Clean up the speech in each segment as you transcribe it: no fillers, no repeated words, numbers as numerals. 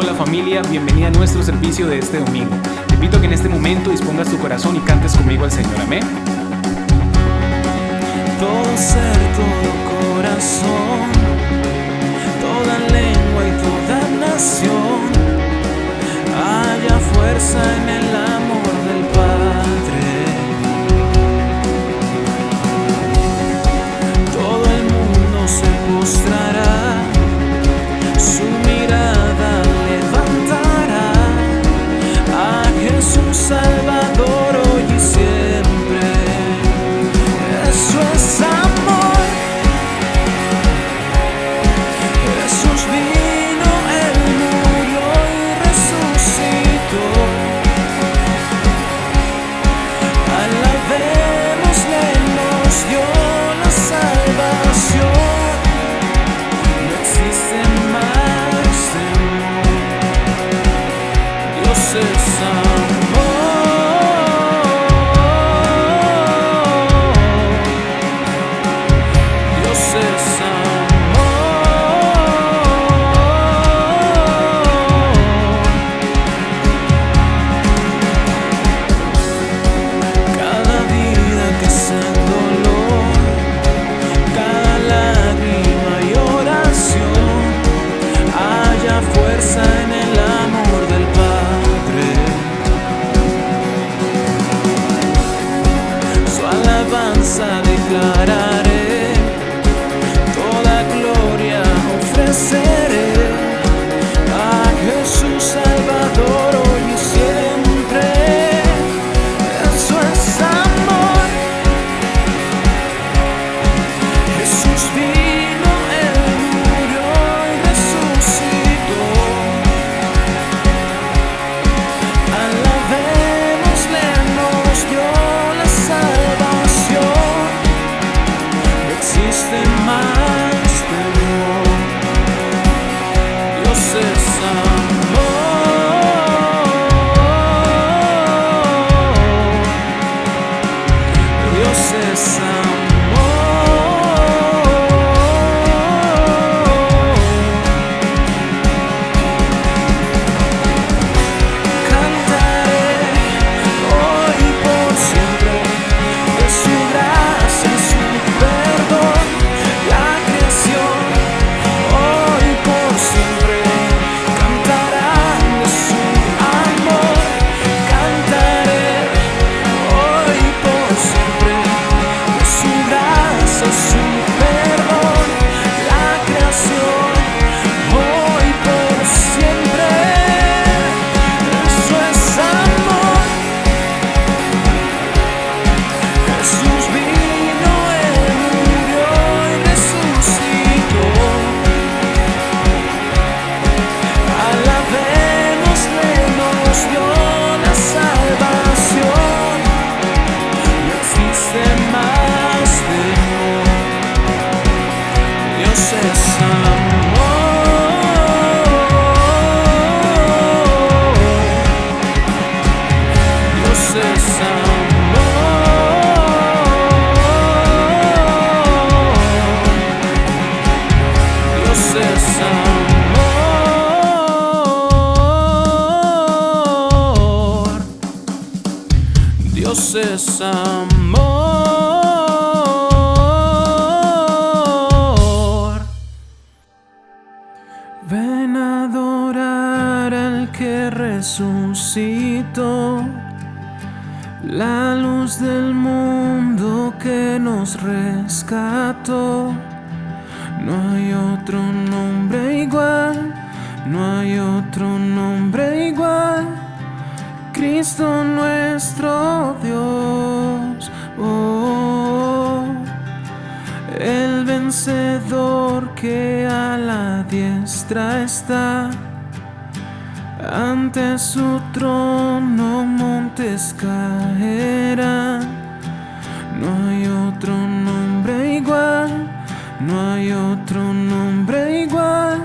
Hola familia, bienvenida a nuestro servicio de este domingo. Te invito a que en este momento dispongas tu corazón y cantes conmigo al Señor, amén. Todo ser, todo corazón, toda lengua y toda nación, haya fuerza en el amor del Padre. Todo el mundo se postrará, su mirada levantará a Jesús Salvador hoy y siempre. Eso es amor. Jesús vino, Él murió y resucitó. Alabémosle, nos dio la salvación. No existe más temor. Dios es amor. Fuerza en el amor del Padre. Su alabanza declararé, toda gloria ofreceré a Jesús Salvador hoy y siempre. Eso es amor. Jesús vino, Él murió y resucitó. Alabémosle, nos dio la salvación. No existe más temor. Dios es amor. Dios es amor. Dios es amor. Ven a adorar al que resucitó, la luz del mundo que nos rescató. No hay otro nombre igual, no hay otro nombre igual. Cristo nuestro Dios, oh, el vencedor que a la diestra está. Ante su trono montes caerán. No hay otro nombre igual, no hay otro nombre igual.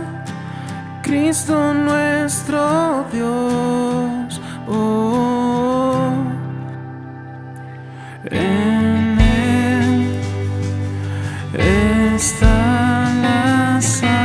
Cristo nuestro Dios, oh, en Él está la salvación.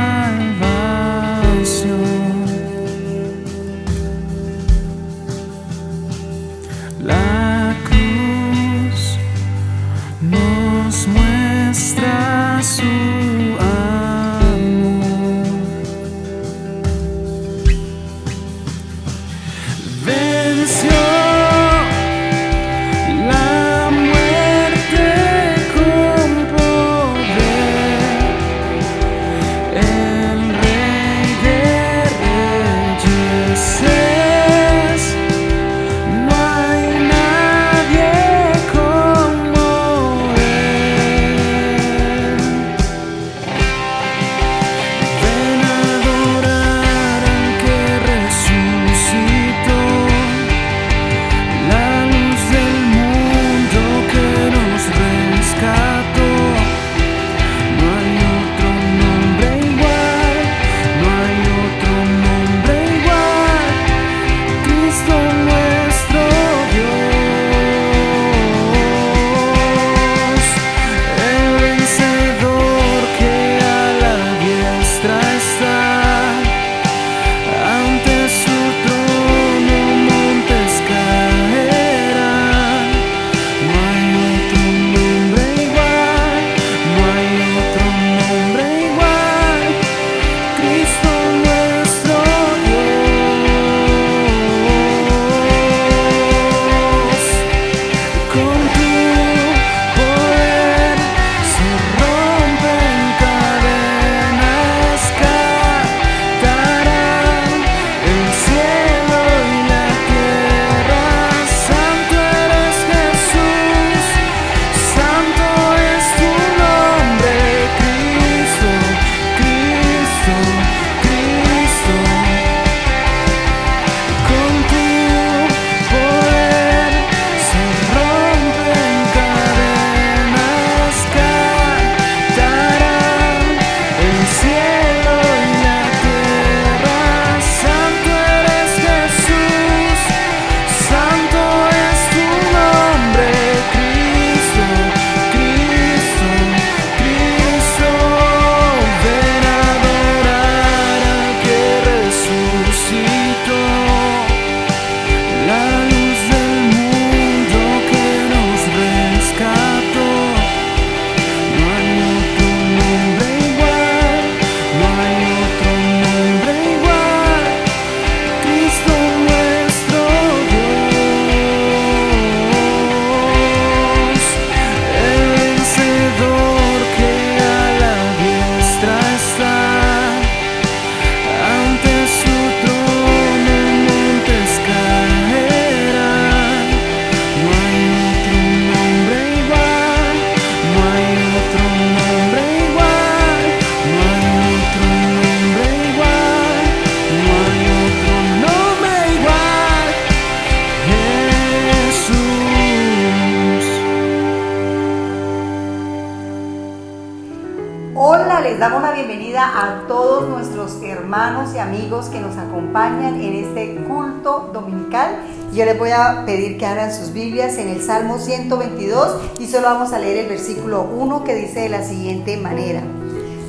hermanos y amigos que nos acompañan en este culto dominical. Yo les voy a pedir que abran sus Biblias en el Salmo 122 y solo vamos a leer el versículo 1 que dice de la siguiente manera: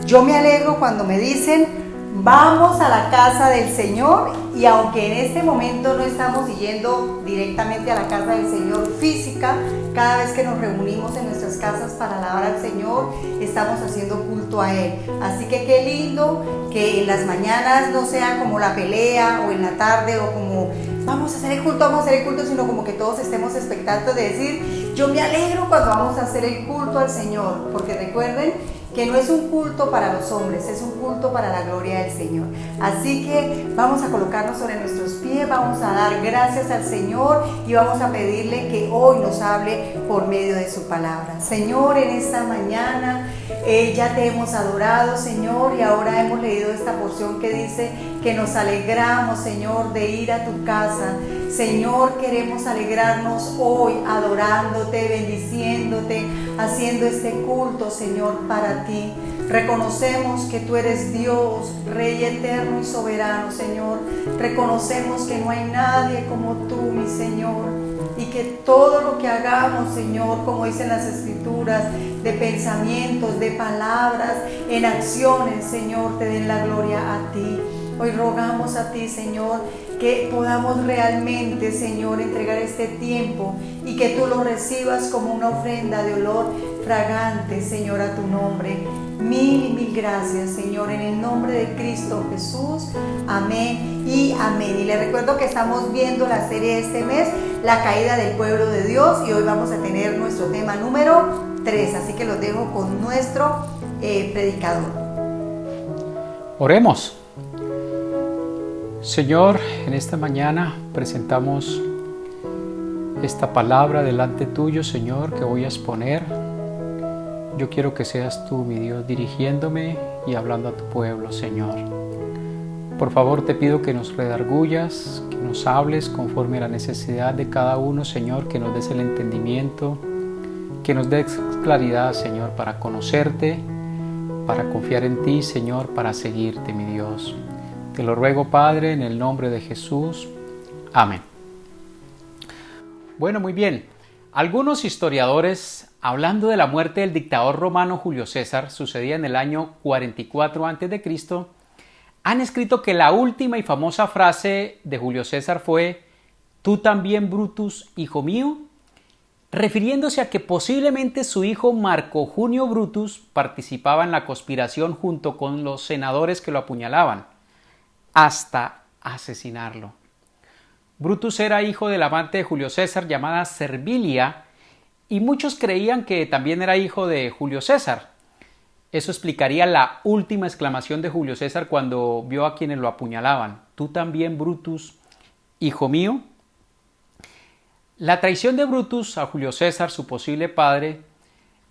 yo me alegro cuando me dicen, vamos a la casa del Señor. Y aunque en este momento no estamos yendo directamente a la casa del Señor física, cada vez que nos reunimos en nuestras casas para alabar al Señor, estamos haciendo culto a Él. Así que qué lindo que en las mañanas no sea como la pelea, o en la tarde, o como vamos a hacer el culto, sino como que todos estemos expectantes de decir, yo me alegro cuando vamos a hacer el culto al Señor, porque recuerden que no es un culto para los hombres, es un culto para la gloria del Señor. Así que vamos a colocarnos sobre nuestros pies, vamos a dar gracias al Señor y vamos a pedirle que hoy nos hable por medio de su palabra. Señor, en esta mañana ya te hemos adorado, Señor, y ahora hemos leído esta porción que dice que nos alegramos, Señor, de ir a tu casa. Señor, queremos alegrarnos hoy adorándote, bendiciéndote, haciendo este culto, Señor, para ti. Reconocemos que tú eres Dios, Rey eterno y soberano, Señor. Reconocemos que no hay nadie como tú, mi Señor, y que todo lo que hagamos, Señor, como dicen las Escrituras, de pensamientos, de palabras, en acciones, Señor, te den la gloria a ti. Hoy rogamos a ti, Señor, que podamos realmente, Señor, entregar este tiempo y que tú lo recibas como una ofrenda de olor fragante, Señor, a tu nombre. Mil y mil gracias, Señor, en el nombre de Cristo Jesús. Amén y amén. Y les recuerdo que estamos viendo la serie de este mes, La caída del pueblo de Dios, y hoy vamos a tener nuestro tema número 3. Así que los dejo con nuestro predicador. Oremos. Señor, en esta mañana presentamos esta palabra delante tuyo, Señor, que voy a exponer. Yo quiero que seas tú, mi Dios, dirigiéndome y hablando a tu pueblo, Señor. Por favor, te pido que nos redargullas, que nos hables conforme a la necesidad de cada uno, Señor, que nos des el entendimiento, que nos des claridad, Señor, para conocerte, para confiar en ti, Señor, para seguirte, mi Dios. Te lo ruego, Padre, en el nombre de Jesús. Amén. Bueno, muy bien. Algunos historiadores, hablando de la muerte del dictador romano Julio César, sucedía en el año 44 a.C., han escrito que la última y famosa frase de Julio César fue «Tú también, Brutus, hijo mío», refiriéndose a que posiblemente su hijo Marco Junio Brutus participaba en la conspiración junto con los senadores que lo apuñalaban, hasta asesinarlo. Brutus era hijo del amante de Julio César llamada Servilia, y muchos creían que también era hijo de Julio César. Eso explicaría la última exclamación de Julio César cuando vio a quienes lo apuñalaban: «¿Tú también, Brutus, hijo mío?». La traición de Brutus a Julio César, su posible padre,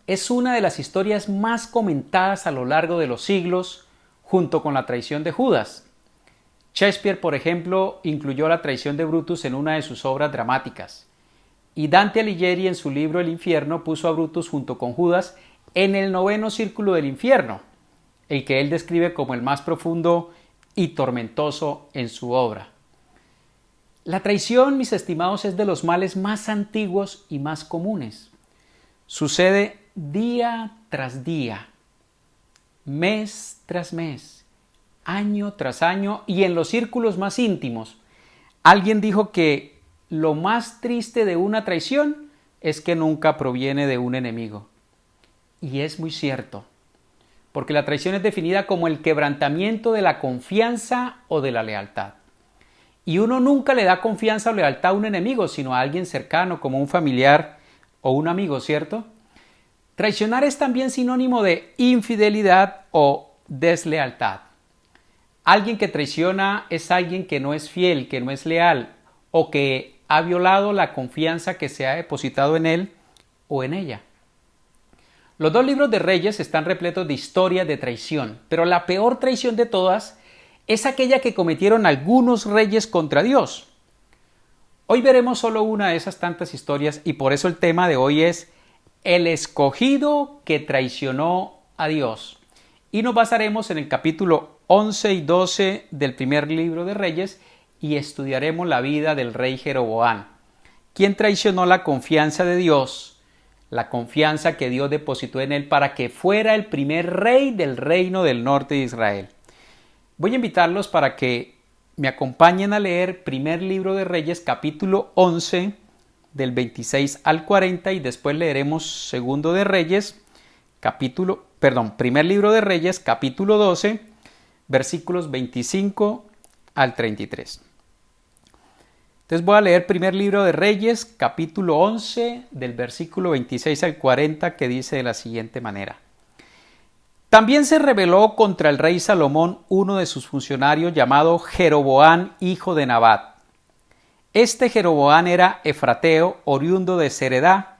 es una de las historias más comentadas a lo largo de los siglos, junto con la traición de Judas. Shakespeare, por ejemplo, incluyó la traición de Brutus en una de sus obras dramáticas. Y Dante Alighieri, en su libro El infierno, puso a Brutus junto con Judas en el 9º círculo del infierno, el que él describe como el más profundo y tormentoso en su obra. La traición, mis estimados, es de los males más antiguos y más comunes. Sucede día tras día, mes tras mes, año tras año, y en los círculos más íntimos. Alguien dijo que lo más triste de una traición es que nunca proviene de un enemigo. Y es muy cierto, porque la traición es definida como el quebrantamiento de la confianza o de la lealtad. Y uno nunca le da confianza o lealtad a un enemigo, sino a alguien cercano, como un familiar o un amigo, ¿cierto? Traicionar es también sinónimo de infidelidad o deslealtad. Alguien que traiciona es alguien que no es fiel, que no es leal, o que ha violado la confianza que se ha depositado en él o en ella. Los 2 libros de Reyes están repletos de historias de traición, pero la peor traición de todas es aquella que cometieron algunos reyes contra Dios. Hoy veremos solo una de esas tantas historias, y por eso el tema de hoy es el escogido que traicionó a Dios. Y nos basaremos en el capítulo 11 y 12 del primer libro de Reyes y estudiaremos la vida del rey Jeroboam, quien traicionó la confianza de Dios, la confianza que Dios depositó en él para que fuera el primer rey del reino del norte de Israel. Voy a invitarlos para que me acompañen a leer primer libro de Reyes capítulo 11 del 26 al 40 y después leeremos segundo de Reyes primer libro de Reyes capítulo 12 versículos 25 al 33. Entonces voy a leer primer libro de Reyes, capítulo 11, del versículo 26 al 40, que dice de la siguiente manera. También se rebeló contra el rey Salomón uno de sus funcionarios llamado Jeroboam, hijo de Nabat. Este Jeroboam era efrateo, oriundo de Zeredá.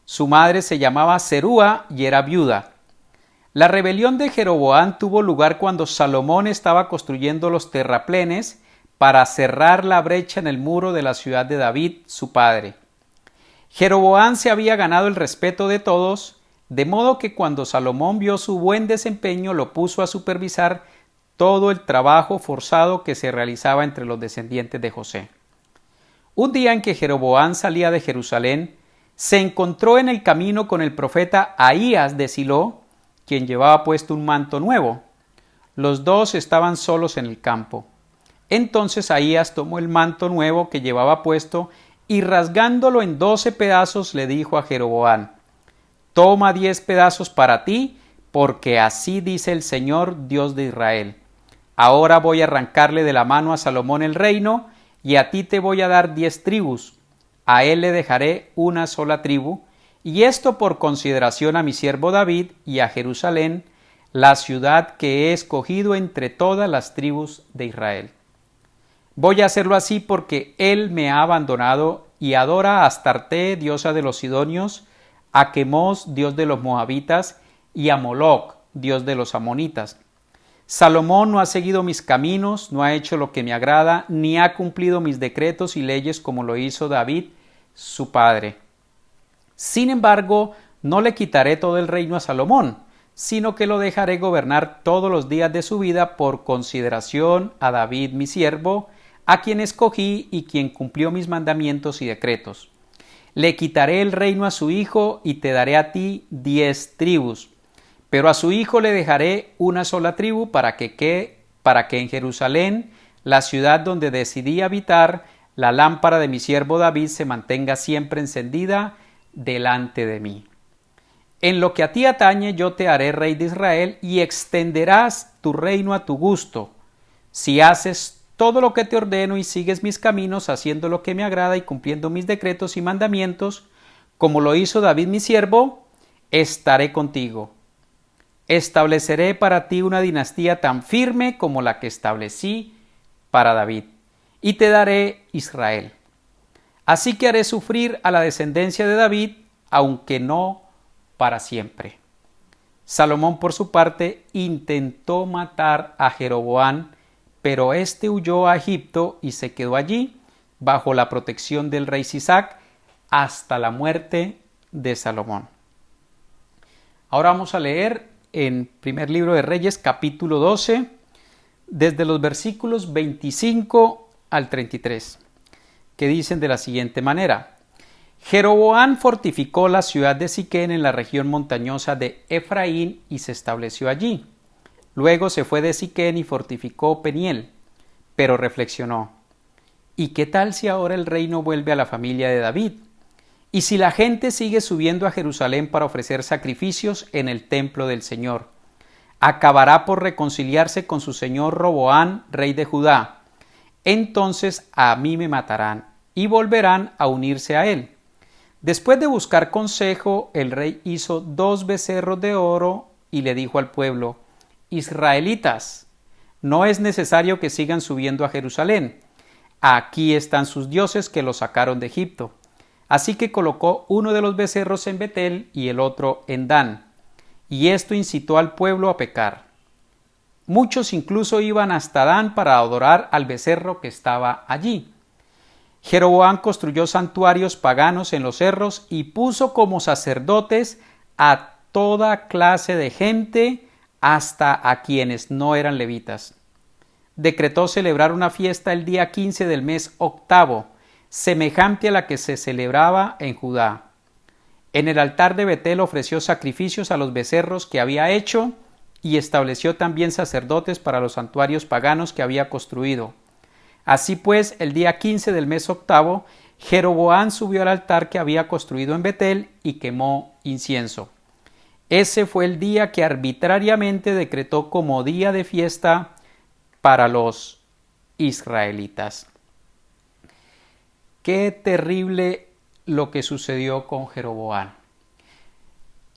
Su madre se llamaba Zerúa y era viuda. La rebelión de Jeroboam tuvo lugar cuando Salomón estaba construyendo los terraplenes para cerrar la brecha en el muro de la ciudad de David, su padre. Jeroboam se había ganado el respeto de todos, de modo que cuando Salomón vio su buen desempeño lo puso a supervisar todo el trabajo forzado que se realizaba entre los descendientes de José. Un día en que Jeroboam salía de Jerusalén, se encontró en el camino con el profeta Ahías de Silo, quien llevaba puesto un manto nuevo. Los dos estaban solos en el campo. Entonces Ahías tomó el manto nuevo que llevaba puesto y rasgándolo en 12 pedazos le dijo a Jeroboam: Toma 10 pedazos para ti, porque así dice el Señor, Dios de Israel. Ahora voy a arrancarle de la mano a Salomón el reino, y a ti te voy a dar 10 tribus. A él le dejaré una sola tribu, y esto por consideración a mi siervo David y a Jerusalén, la ciudad que he escogido entre todas las tribus de Israel. Voy a hacerlo así porque él me ha abandonado y adora a Astarte, diosa de los sidonios, a Quemos, dios de los moabitas, y a Moloc, dios de los amonitas. Salomón no ha seguido mis caminos, no ha hecho lo que me agrada, ni ha cumplido mis decretos y leyes como lo hizo David, su padre. Sin embargo, no le quitaré todo el reino a Salomón, sino que lo dejaré gobernar todos los días de su vida por consideración a David mi siervo, a quien escogí y quien cumplió mis mandamientos y decretos. Le quitaré el reino a su hijo y te daré a ti 10 tribus, pero a su hijo le dejaré una sola tribu para que en Jerusalén, la ciudad donde decidí habitar, la lámpara de mi siervo David se mantenga siempre encendida delante de mí. En lo que a ti atañe, yo te haré rey de Israel y extenderás tu reino a tu gusto, si haces todo lo que te ordeno y sigues mis caminos, haciendo lo que me agrada y cumpliendo mis decretos y mandamientos, como lo hizo David mi siervo, estaré contigo. Estableceré para ti una dinastía tan firme como la que establecí para David, y te daré Israel. Así que haré sufrir a la descendencia de David, aunque no para siempre. Salomón, por su parte, intentó matar a Jeroboam, pero éste huyó a Egipto y se quedó allí, bajo la protección del rey Sisac, hasta la muerte de Salomón. Ahora vamos a leer en primer libro de Reyes, capítulo 12, desde los versículos 25 al 33, que dicen de la siguiente manera. Jeroboam fortificó la ciudad de Siquén en la región montañosa de Efraín y se estableció allí. Luego se fue de Siquén y fortificó Peniel, pero reflexionó: ¿y qué tal si ahora el reino vuelve a la familia de David? ¿Y si la gente sigue subiendo a Jerusalén para ofrecer sacrificios en el templo del Señor? Acabará por reconciliarse con su señor Roboam, rey de Judá. Entonces a mí me matarán y volverán a unirse a él. Después de buscar consejo, el rey hizo 2 becerros de oro y le dijo al pueblo: Israelitas, no es necesario que sigan subiendo a Jerusalén. Aquí están sus dioses que los sacaron de Egipto. Así que colocó uno de los becerros en Betel y el otro en Dan. Y esto incitó al pueblo a pecar. Muchos incluso iban hasta Dan para adorar al becerro que estaba allí. Jeroboam construyó santuarios paganos en los cerros y puso como sacerdotes a toda clase de gente, hasta a quienes no eran levitas. Decretó celebrar una fiesta el día 15 del mes octavo, semejante a la que se celebraba en Judá. En el altar de Betel ofreció sacrificios a los becerros que había hecho y estableció también sacerdotes para los santuarios paganos que había construido. Así pues, el día 15 del mes octavo, Jeroboam subió al altar que había construido en Betel y quemó incienso. Ese fue el día que arbitrariamente decretó como día de fiesta para los israelitas. Qué terrible lo que sucedió con Jeroboam.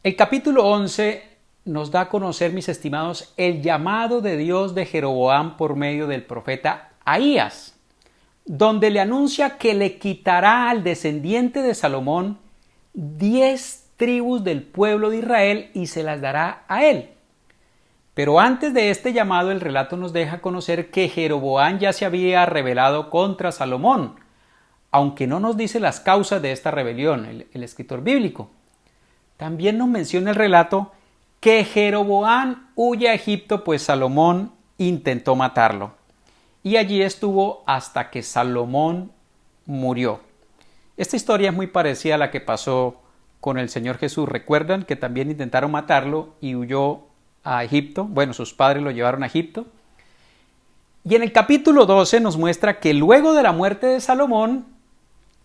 El capítulo 11 nos da a conocer, mis estimados, el llamado de Dios de Jeroboam por medio del profeta Ahías, donde le anuncia que le quitará al descendiente de Salomón 10 tribus del pueblo de Israel y se las dará a él. Pero antes de este llamado, el relato nos deja conocer que Jeroboam ya se había rebelado contra Salomón, aunque no nos dice las causas de esta rebelión, el escritor bíblico. También nos menciona el relato que Jeroboam huye a Egipto, pues Salomón intentó matarlo. Y allí estuvo hasta que Salomón murió. Esta historia es muy parecida a la que pasó con el Señor Jesús. ¿Recuerdan que también intentaron matarlo y huyó a Egipto? Bueno, sus padres lo llevaron a Egipto. Y en el capítulo 12 nos muestra que luego de la muerte de Salomón,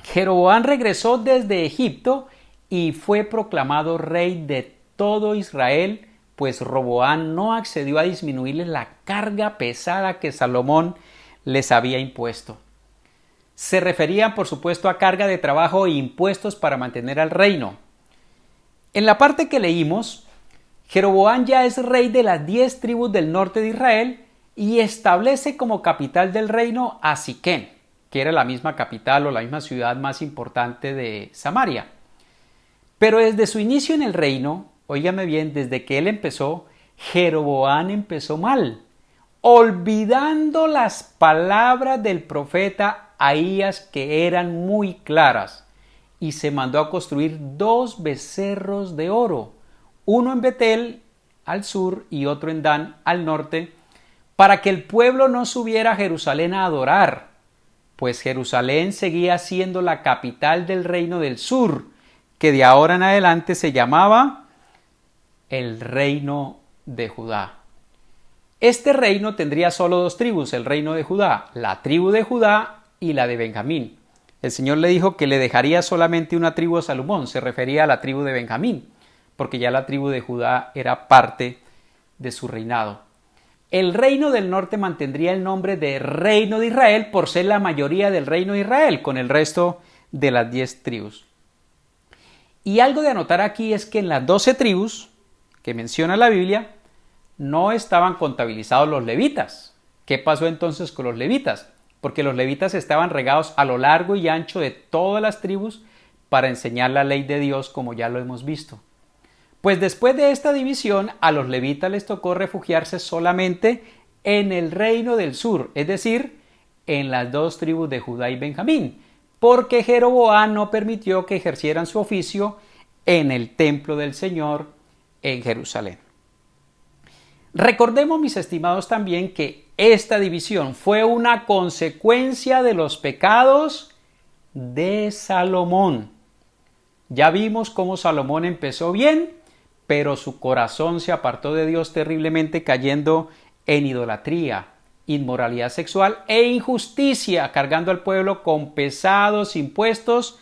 Jeroboam regresó desde Egipto y fue proclamado rey de todo Israel, pues Roboam no accedió a disminuirles la carga pesada que Salomón les había impuesto. Se referían, por supuesto, a carga de trabajo e impuestos para mantener al reino. En la parte que leímos, Jeroboam ya es rey de las 10 tribus del norte de Israel y establece como capital del reino a Siquem, que era la misma capital o la misma ciudad más importante de Samaria. Pero desde su inicio en el reino, óigame bien, desde que él empezó, Jeroboam empezó mal, olvidando las palabras del profeta Ahías, que eran muy claras, y se mandó a construir 2 becerros de oro, uno en Betel al sur y otro en Dan al norte, para que el pueblo no subiera a Jerusalén a adorar, pues Jerusalén seguía siendo la capital del reino del sur, que de ahora en adelante se llamaba el reino de Judá. Este reino tendría solo 2 tribus, el reino de Judá, la tribu de Judá y la de Benjamín. El Señor le dijo que le dejaría solamente una tribu a Salomón, se refería a la tribu de Benjamín, porque ya la tribu de Judá era parte de su reinado. El reino del norte mantendría el nombre de reino de Israel por ser la mayoría del reino de Israel, con el resto de las 10 tribus. Y algo de anotar aquí es que en las 12 tribus que menciona la Biblia, no estaban contabilizados los levitas. ¿Qué pasó entonces con los levitas? Porque los levitas estaban regados a lo largo y ancho de todas las tribus para enseñar la ley de Dios, como ya lo hemos visto. Pues después de esta división, a los levitas les tocó refugiarse solamente en el reino del sur, es decir, en las 2 tribus de Judá y Benjamín, porque Jeroboam no permitió que ejercieran su oficio en el templo del Señor en Jerusalén. Recordemos, mis estimados, también que esta división fue una consecuencia de los pecados de Salomón. Ya vimos cómo Salomón empezó bien, pero su corazón se apartó de Dios terriblemente, cayendo en idolatría, inmoralidad sexual e injusticia, cargando al pueblo con pesados impuestos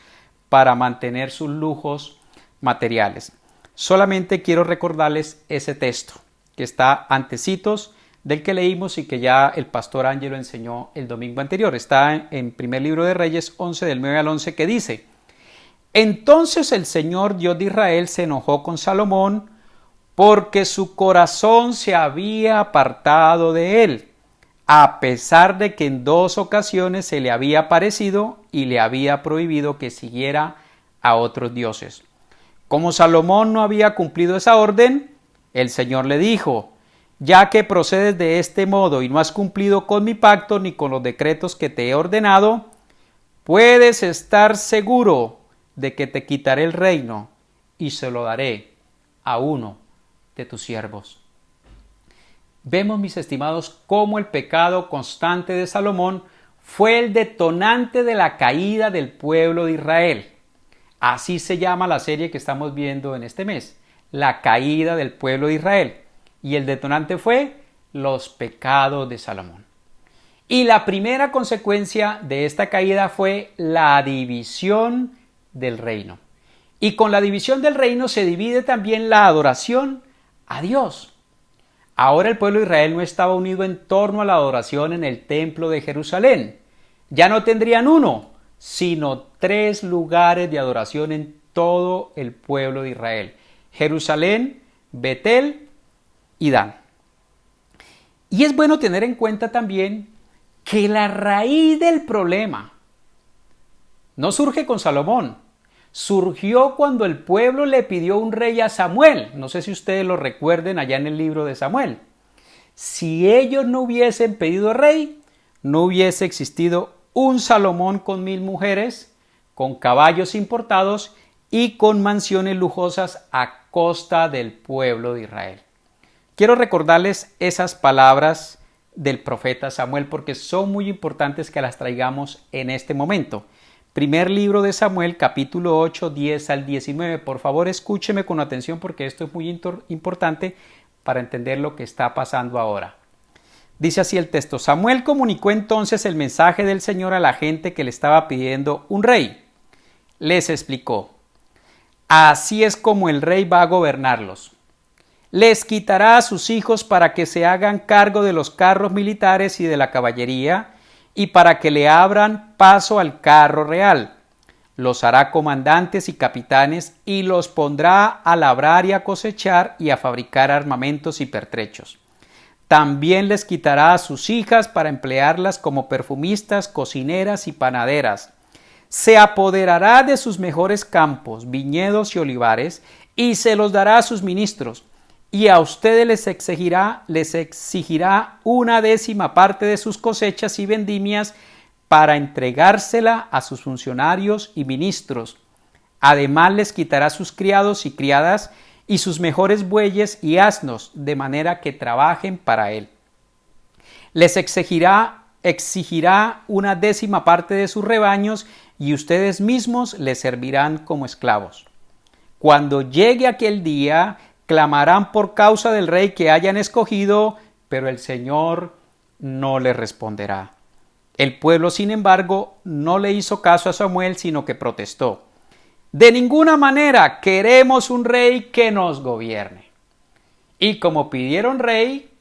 para mantener sus lujos materiales. Solamente quiero recordarles ese texto que está antecitos del que leímos y que ya el pastor Ángelo enseñó el domingo anterior. Está en primer libro de Reyes 11 del 9 al 11, que dice: Entonces el Señor Dios de Israel se enojó con Salomón porque su corazón se había apartado de él, a pesar de que en 2 ocasiones se le había aparecido y le había prohibido que siguiera a otros dioses. Como Salomón no había cumplido esa orden, el Señor le dijo: ya que procedes de este modo y no has cumplido con mi pacto ni con los decretos que te he ordenado, puedes estar seguro de que te quitaré el reino y se lo daré a uno de tus siervos. Vemos, mis estimados, cómo el pecado constante de Salomón fue el detonante de la caída del pueblo de Israel. Así se llama la serie que estamos viendo en este mes, la caída del pueblo de Israel. Y el detonante fue los pecados de Salomón. Y la primera consecuencia de esta caída fue la división del reino. Y con la división del reino se divide también la adoración a Dios. Ahora el pueblo de Israel no estaba unido en torno a la adoración en el templo de Jerusalén. Ya no tendrían uno, sino 3 lugares de adoración en todo el pueblo de Israel: Jerusalén, Betel y Dan. Y es bueno tener en cuenta también que la raíz del problema no surge con Salomón, surgió cuando el pueblo le pidió un rey a Samuel. No sé si ustedes lo recuerden allá en el libro de Samuel. Si ellos no hubiesen pedido rey, no hubiese existido un Salomón con 1000 mujeres, con caballos importados y con mansiones lujosas a costa del pueblo de Israel. Quiero recordarles esas palabras del profeta Samuel porque son muy importantes que las traigamos en este momento. Primer libro de Samuel, capítulo 8, 10 al 19. Por favor, escúcheme con atención porque esto es muy importante para entender lo que está pasando ahora. Dice así el texto: Samuel comunicó entonces el mensaje del Señor a la gente que le estaba pidiendo un rey. Les explicó: así es como el rey va a gobernarlos. Les quitará a sus hijos para que se hagan cargo de los carros militares y de la caballería, y para que le abran paso al carro real. Los hará comandantes y capitanes y los pondrá a labrar y a cosechar y a fabricar armamentos y pertrechos. También les quitará a sus hijas para emplearlas como perfumistas, cocineras y panaderas. Se apoderará de sus mejores campos, viñedos y olivares y se los dará a sus ministros. Y a ustedes les exigirá 1/10 parte de sus cosechas y vendimias para entregársela a sus funcionarios y ministros. Además les quitará sus criados y criadas y sus mejores bueyes y asnos, de manera que trabajen para él. Les exigirá 1/10 parte de sus rebaños y ustedes mismos les servirán como esclavos. Cuando llegue aquel día, clamarán por causa del rey que hayan escogido, pero el Señor no les responderá. El pueblo, sin embargo, no le hizo caso a Samuel, sino que protestó: de ninguna manera queremos un rey que nos gobierne. Y como pidieron rey,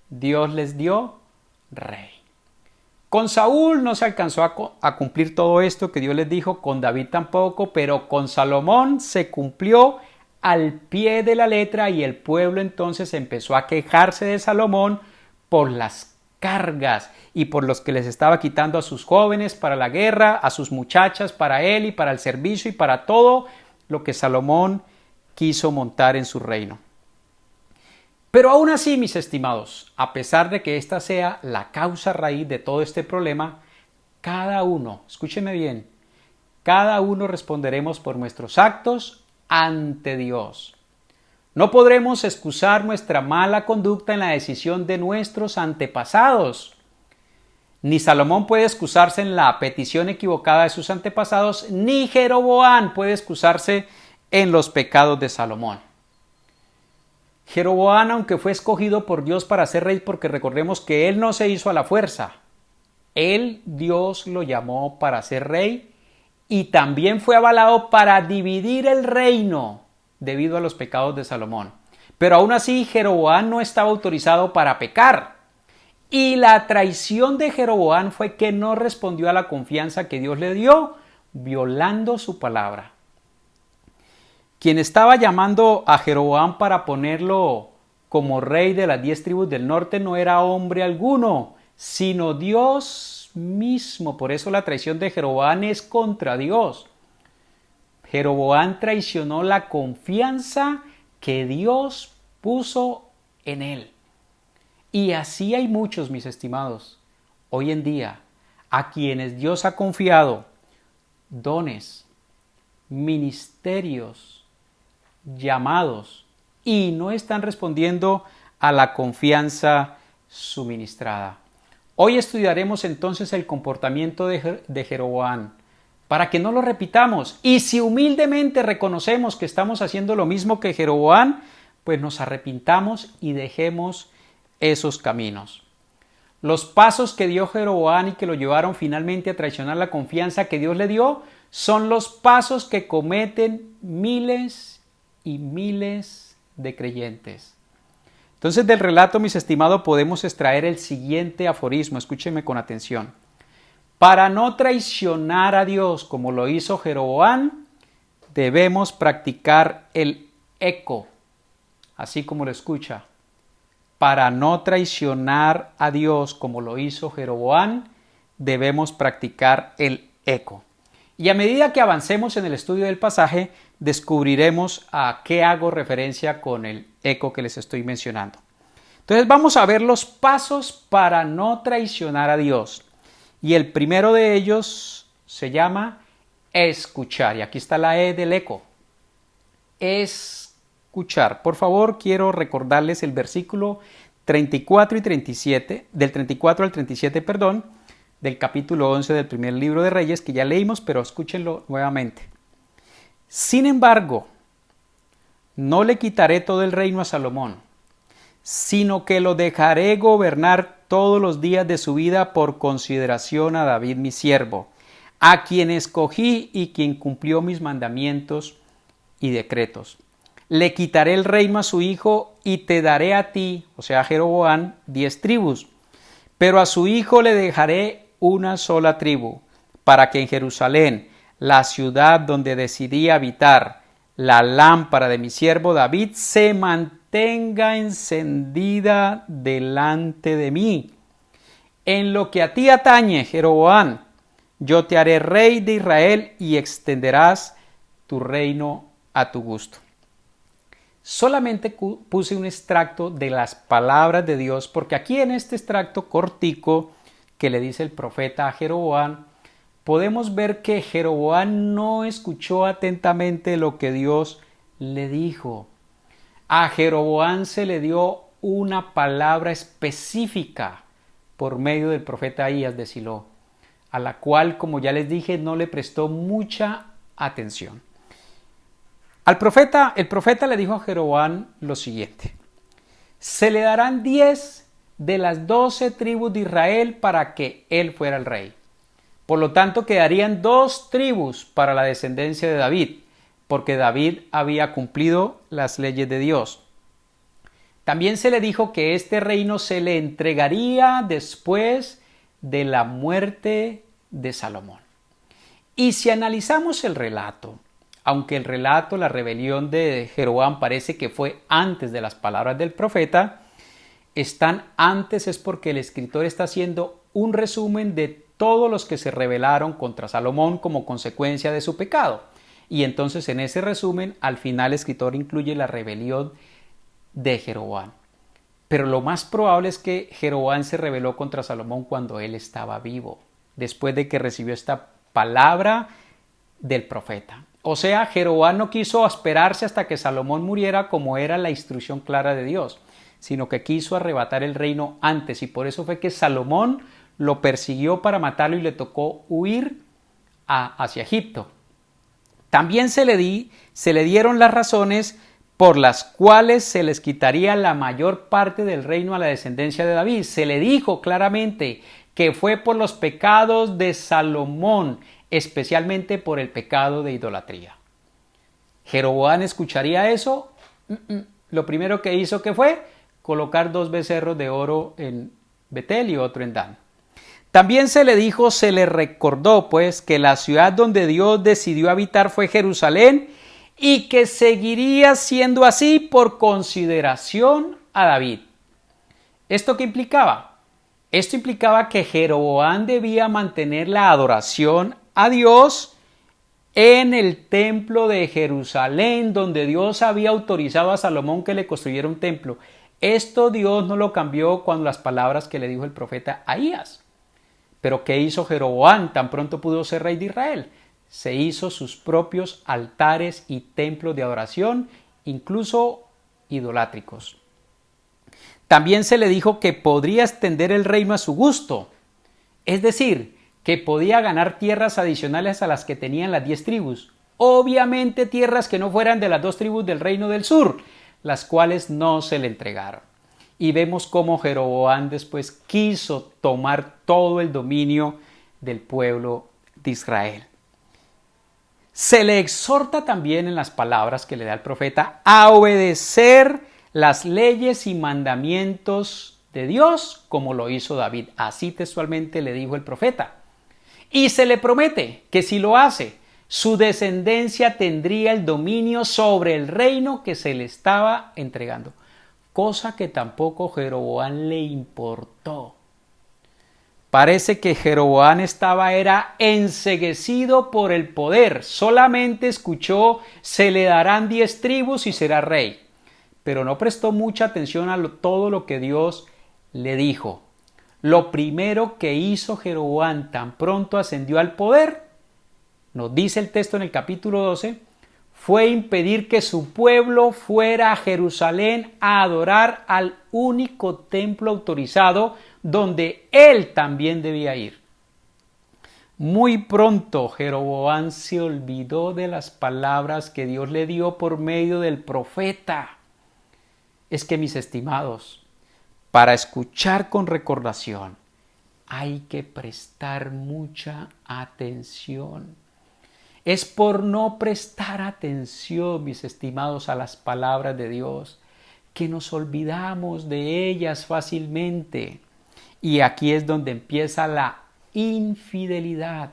Dios les dio rey. Con Saúl no se alcanzó a cumplir todo esto que Dios les dijo, con David tampoco, pero con Salomón se cumplió al pie de la letra, y el pueblo entonces empezó a quejarse de Salomón por las cargas y por los que les estaba quitando a sus jóvenes para la guerra, a sus muchachas para él y para el servicio y para todo lo que Salomón quiso montar en su reino. Pero aún así, mis estimados, a pesar de que esta sea la causa raíz de todo este problema, cada uno, escúcheme bien, cada uno responderemos por nuestros actos ante Dios. No podremos excusar nuestra mala conducta en la decisión de nuestros antepasados. Ni Salomón puede excusarse en la petición equivocada de sus antepasados, ni Jeroboam puede excusarse en los pecados de Salomón. Jeroboam, aunque fue escogido por Dios para ser rey, porque recordemos que él no se hizo a la fuerza, Dios lo llamó para ser rey, y también fue avalado para dividir el reino debido a los pecados de Salomón. Pero aún así, Jeroboam no estaba autorizado para pecar. Y la traición de Jeroboam fue que no respondió a la confianza que Dios le dio, violando su palabra. Quien estaba llamando a Jeroboam para ponerlo como rey de las 10 tribus del norte no era hombre alguno, sino Dios mismo. Por eso la traición de Jeroboam es contra Dios. Jeroboam traicionó la confianza que Dios puso en él. Y así hay muchos, mis estimados, hoy en día, a quienes Dios ha confiado dones, ministerios, llamados, y no están respondiendo a la confianza suministrada. Hoy estudiaremos entonces el comportamiento de Jeroboam para que no lo repitamos. Y si humildemente reconocemos que estamos haciendo lo mismo que Jeroboam, pues nos arrepintamos y dejemos esos caminos. Los pasos que dio Jeroboam y que lo llevaron finalmente a traicionar la confianza que Dios le dio son los pasos que cometen miles y miles de creyentes. Entonces, del relato, mis estimados, podemos extraer el siguiente aforismo. Escúchenme con atención. Para no traicionar a Dios como lo hizo Jeroboam, debemos practicar el eco, así como lo escucha. Para no traicionar a Dios como lo hizo Jeroboam, debemos practicar el eco. Y a medida que avancemos en el estudio del pasaje, descubriremos a qué hago referencia con el eco que les estoy mencionando. Entonces vamos a ver los pasos para no traicionar a Dios. Y el primero de ellos se llama escuchar. Y aquí está la E del eco. Escuchar. Por favor, quiero recordarles el versículo 34 y 37, del 34 al 37, del capítulo 11 del primer libro de Reyes, que ya leímos, pero escúchenlo nuevamente. Sin embargo, no le quitaré todo el reino a Salomón, sino que lo dejaré gobernar todos los días de su vida por consideración a David mi siervo, a quien escogí y quien cumplió mis mandamientos y decretos. Le quitaré el reino a su hijo y te daré a ti, o sea, a Jeroboam, 10 tribus, pero a su hijo le dejaré una sola tribu, para que en Jerusalén, la ciudad donde decidí habitar, la lámpara de mi siervo David se mantenga encendida delante de mí. En lo que a ti atañe, Jeroboam, yo te haré rey de Israel y extenderás tu reino a tu gusto. Solamente puse un extracto de las palabras de Dios, porque aquí en este extracto cortico que le dice el profeta a Jeroboam, podemos ver que Jeroboam no escuchó atentamente lo que Dios le dijo. A Jeroboam se le dio una palabra específica por medio del profeta Ahías de Silo, a la cual, como ya les dije, no le prestó mucha atención. El profeta le dijo a Jeroboam lo siguiente: se le darán 10 de las 12 tribus de Israel para que él fuera el rey. Por lo tanto, quedarían 2 tribus para la descendencia de David, porque David había cumplido las leyes de Dios. También se le dijo que este reino se le entregaría después de la muerte de Salomón. Y si analizamos el relato, aunque el relato, la rebelión de Jeroboam parece que fue antes de las palabras del profeta, están antes es porque el escritor está haciendo un resumen de todos los que se rebelaron contra Salomón como consecuencia de su pecado. Y entonces en ese resumen, al final el escritor incluye la rebelión de Jeroboam. Pero lo más probable es que Jeroboam se rebeló contra Salomón cuando él estaba vivo, después de que recibió esta palabra del profeta. O sea, Jeroboam no quiso esperarse hasta que Salomón muriera como era la instrucción clara de Dios, sino que quiso arrebatar el reino antes, y por eso fue que Salomón lo persiguió para matarlo y le tocó huir hacia Egipto. También se le dieron las razones por las cuales se les quitaría la mayor parte del reino a la descendencia de David. Se le dijo claramente que fue por los pecados de Salomón, especialmente por el pecado de idolatría. ¿Jeroboam escucharía eso? Lo primero que hizo que fue colocar 2 becerros de oro en Betel y otro en Dan. También se le recordó pues que la ciudad donde Dios decidió habitar fue Jerusalén y que seguiría siendo así por consideración a David. ¿Esto qué implicaba? Esto implicaba que Jeroboam debía mantener la adoración a Dios en el templo de Jerusalén, donde Dios había autorizado a Salomón que le construyera un templo. Esto Dios no lo cambió con las palabras que le dijo el profeta Ahías. Pero ¿qué hizo Jeroboam tan pronto pudo ser rey de Israel? Se hizo sus propios altares y templos de adoración, incluso idolátricos. También se le dijo que podría extender el reino a su gusto, es decir, que podía ganar tierras adicionales a las que tenían las 10 tribus. Obviamente tierras que no fueran de las 2 tribus del reino del sur, las cuales no se le entregaron. Y vemos cómo Jeroboam después quiso tomar todo el dominio del pueblo de Israel. Se le exhorta también en las palabras que le da el profeta a obedecer las leyes y mandamientos de Dios como lo hizo David. Así textualmente le dijo el profeta. Y se le promete que si lo hace, su descendencia tendría el dominio sobre el reino que se le estaba entregando. Cosa que tampoco Jeroboam le importó. Parece que Jeroboam era enceguecido por el poder. Solamente escuchó, se le darán 10 tribus y será rey. Pero no prestó mucha atención a todo lo que Dios le dijo. Lo primero que hizo Jeroboam tan pronto ascendió al poder, nos dice el texto en el capítulo 12, fue impedir que su pueblo fuera a Jerusalén a adorar al único templo autorizado donde él también debía ir. Muy pronto Jeroboam se olvidó de las palabras que Dios le dio por medio del profeta. Es que, mis estimados, para escuchar con recordación hay que prestar mucha atención. Es por no prestar atención, mis estimados, a las palabras de Dios, que nos olvidamos de ellas fácilmente. Y aquí es donde empieza la infidelidad.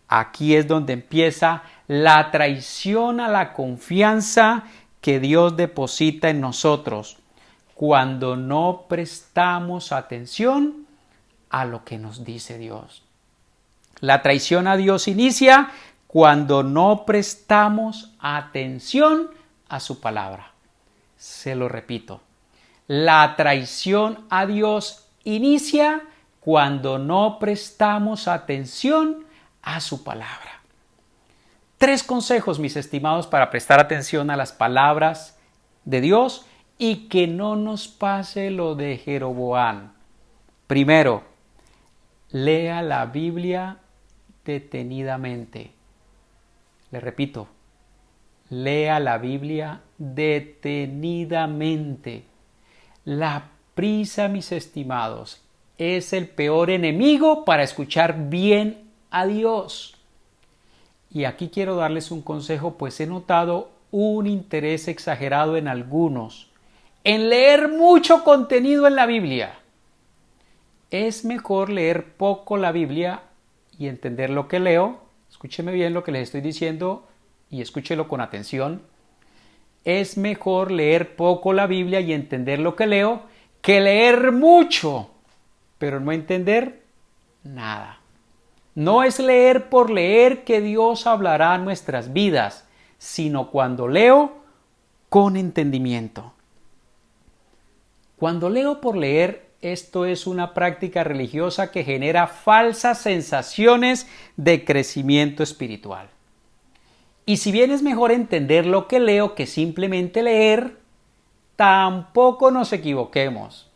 Aquí es donde empieza la traición a la confianza que Dios deposita en nosotros, cuando no prestamos atención a lo que nos dice Dios. La traición a Dios inicia cuando no prestamos atención a su palabra. Se lo repito. La traición a Dios inicia cuando no prestamos atención a su palabra. 3 consejos, mis estimados, para prestar atención a las palabras de Dios y que no nos pase lo de Jeroboam. Primero, lea la Biblia detenidamente. Le repito, lea la Biblia detenidamente. La prisa, mis estimados, es el peor enemigo para escuchar bien a Dios. Y aquí quiero darles un consejo, pues he notado un interés exagerado en algunos en leer mucho contenido en la Biblia. Es mejor leer poco la Biblia y entender lo que leo. Escúcheme bien lo que les estoy diciendo y escúchelo con atención. Es mejor leer poco la Biblia y entender lo que leo que leer mucho, pero no entender nada. No es leer por leer que Dios hablará a nuestras vidas, sino cuando leo con entendimiento. Cuando leo por leer, esto es una práctica religiosa que genera falsas sensaciones de crecimiento espiritual. Y si bien es mejor entender lo que leo que simplemente leer, tampoco nos equivoquemos.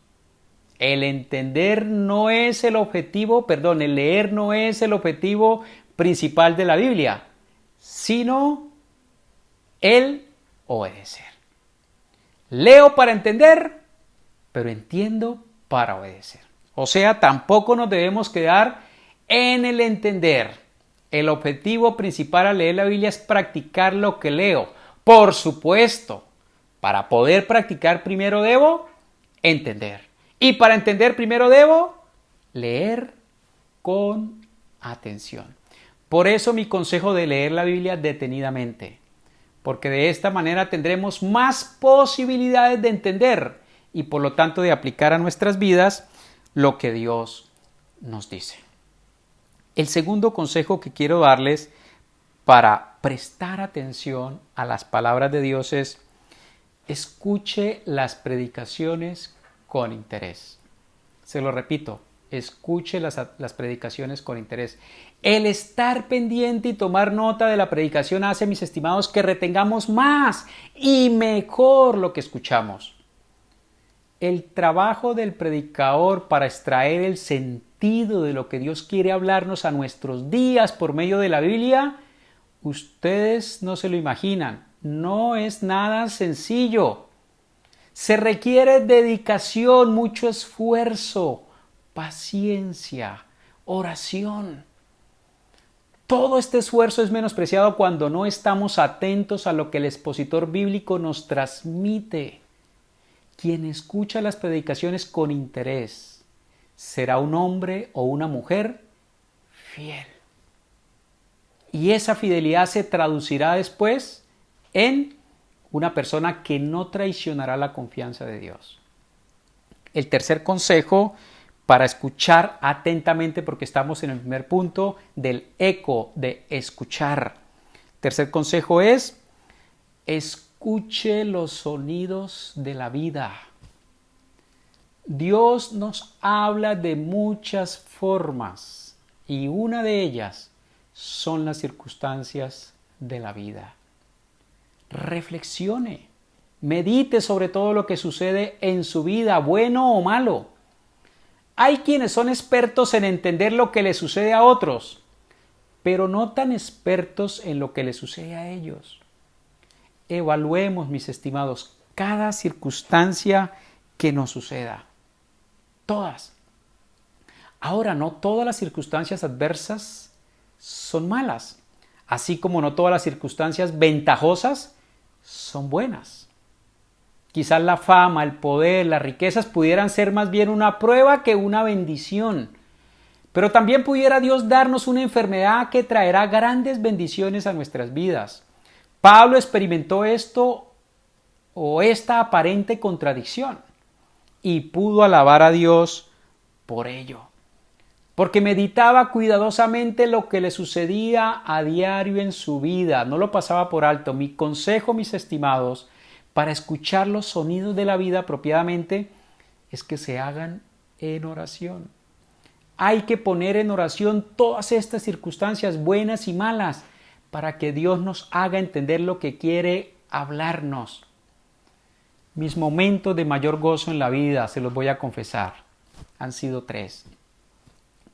El entender no es el leer no es el objetivo principal de la Biblia, sino el obedecer. Leo para entender, pero entiendo para obedecer. O sea, tampoco nos debemos quedar en el entender. El objetivo principal al leer la Biblia es practicar lo que leo. Por supuesto, para poder practicar primero debo entender. Y para entender primero debo leer con atención. Por eso mi consejo de leer la Biblia detenidamente. Porque de esta manera tendremos más posibilidades de entender y por lo tanto de aplicar a nuestras vidas lo que Dios nos dice. El segundo consejo que quiero darles para prestar atención a las palabras de Dios es: escuche las predicaciones con interés. Se lo repito, escuche las predicaciones con interés. El estar pendiente y tomar nota de la predicación hace, mis estimados, que retengamos más y mejor lo que escuchamos. El trabajo del predicador para extraer el sentido de lo que Dios quiere hablarnos a nuestros días por medio de la Biblia, ustedes no se lo imaginan, no es nada sencillo. Se requiere dedicación, mucho esfuerzo, paciencia, oración. Todo este esfuerzo es menospreciado cuando no estamos atentos a lo que el expositor bíblico nos transmite. Quien escucha las predicaciones con interés será un hombre o una mujer fiel. Y esa fidelidad se traducirá después en una persona que no traicionará la confianza de Dios. El tercer consejo para escuchar atentamente, porque estamos en el primer punto del eco, de escuchar. Tercer consejo es: escuche los sonidos de la vida. Dios nos habla de muchas formas y una de ellas son las circunstancias de la vida. Reflexione, medite sobre todo lo que sucede en su vida, bueno o malo. Hay quienes son expertos en entender lo que le sucede a otros, pero no tan expertos en lo que le sucede a ellos. Evaluemos, mis estimados, cada circunstancia que nos suceda. Todas. Ahora, no todas las circunstancias adversas son malas, así como no todas las circunstancias ventajosas son buenas. Quizás la fama, el poder, las riquezas pudieran ser más bien una prueba que una bendición. Pero también pudiera Dios darnos una enfermedad que traerá grandes bendiciones a nuestras vidas. Pablo experimentó esto o esta aparente contradicción y pudo alabar a Dios por ello, porque meditaba cuidadosamente lo que le sucedía a diario en su vida, no lo pasaba por alto. Mi consejo, mis estimados, para escuchar los sonidos de la vida apropiadamente es que se hagan en oración. Hay que poner en oración todas estas circunstancias buenas y malas para que Dios nos haga entender lo que quiere hablarnos. Mis momentos de mayor gozo en la vida, se los voy a confesar, han sido 3.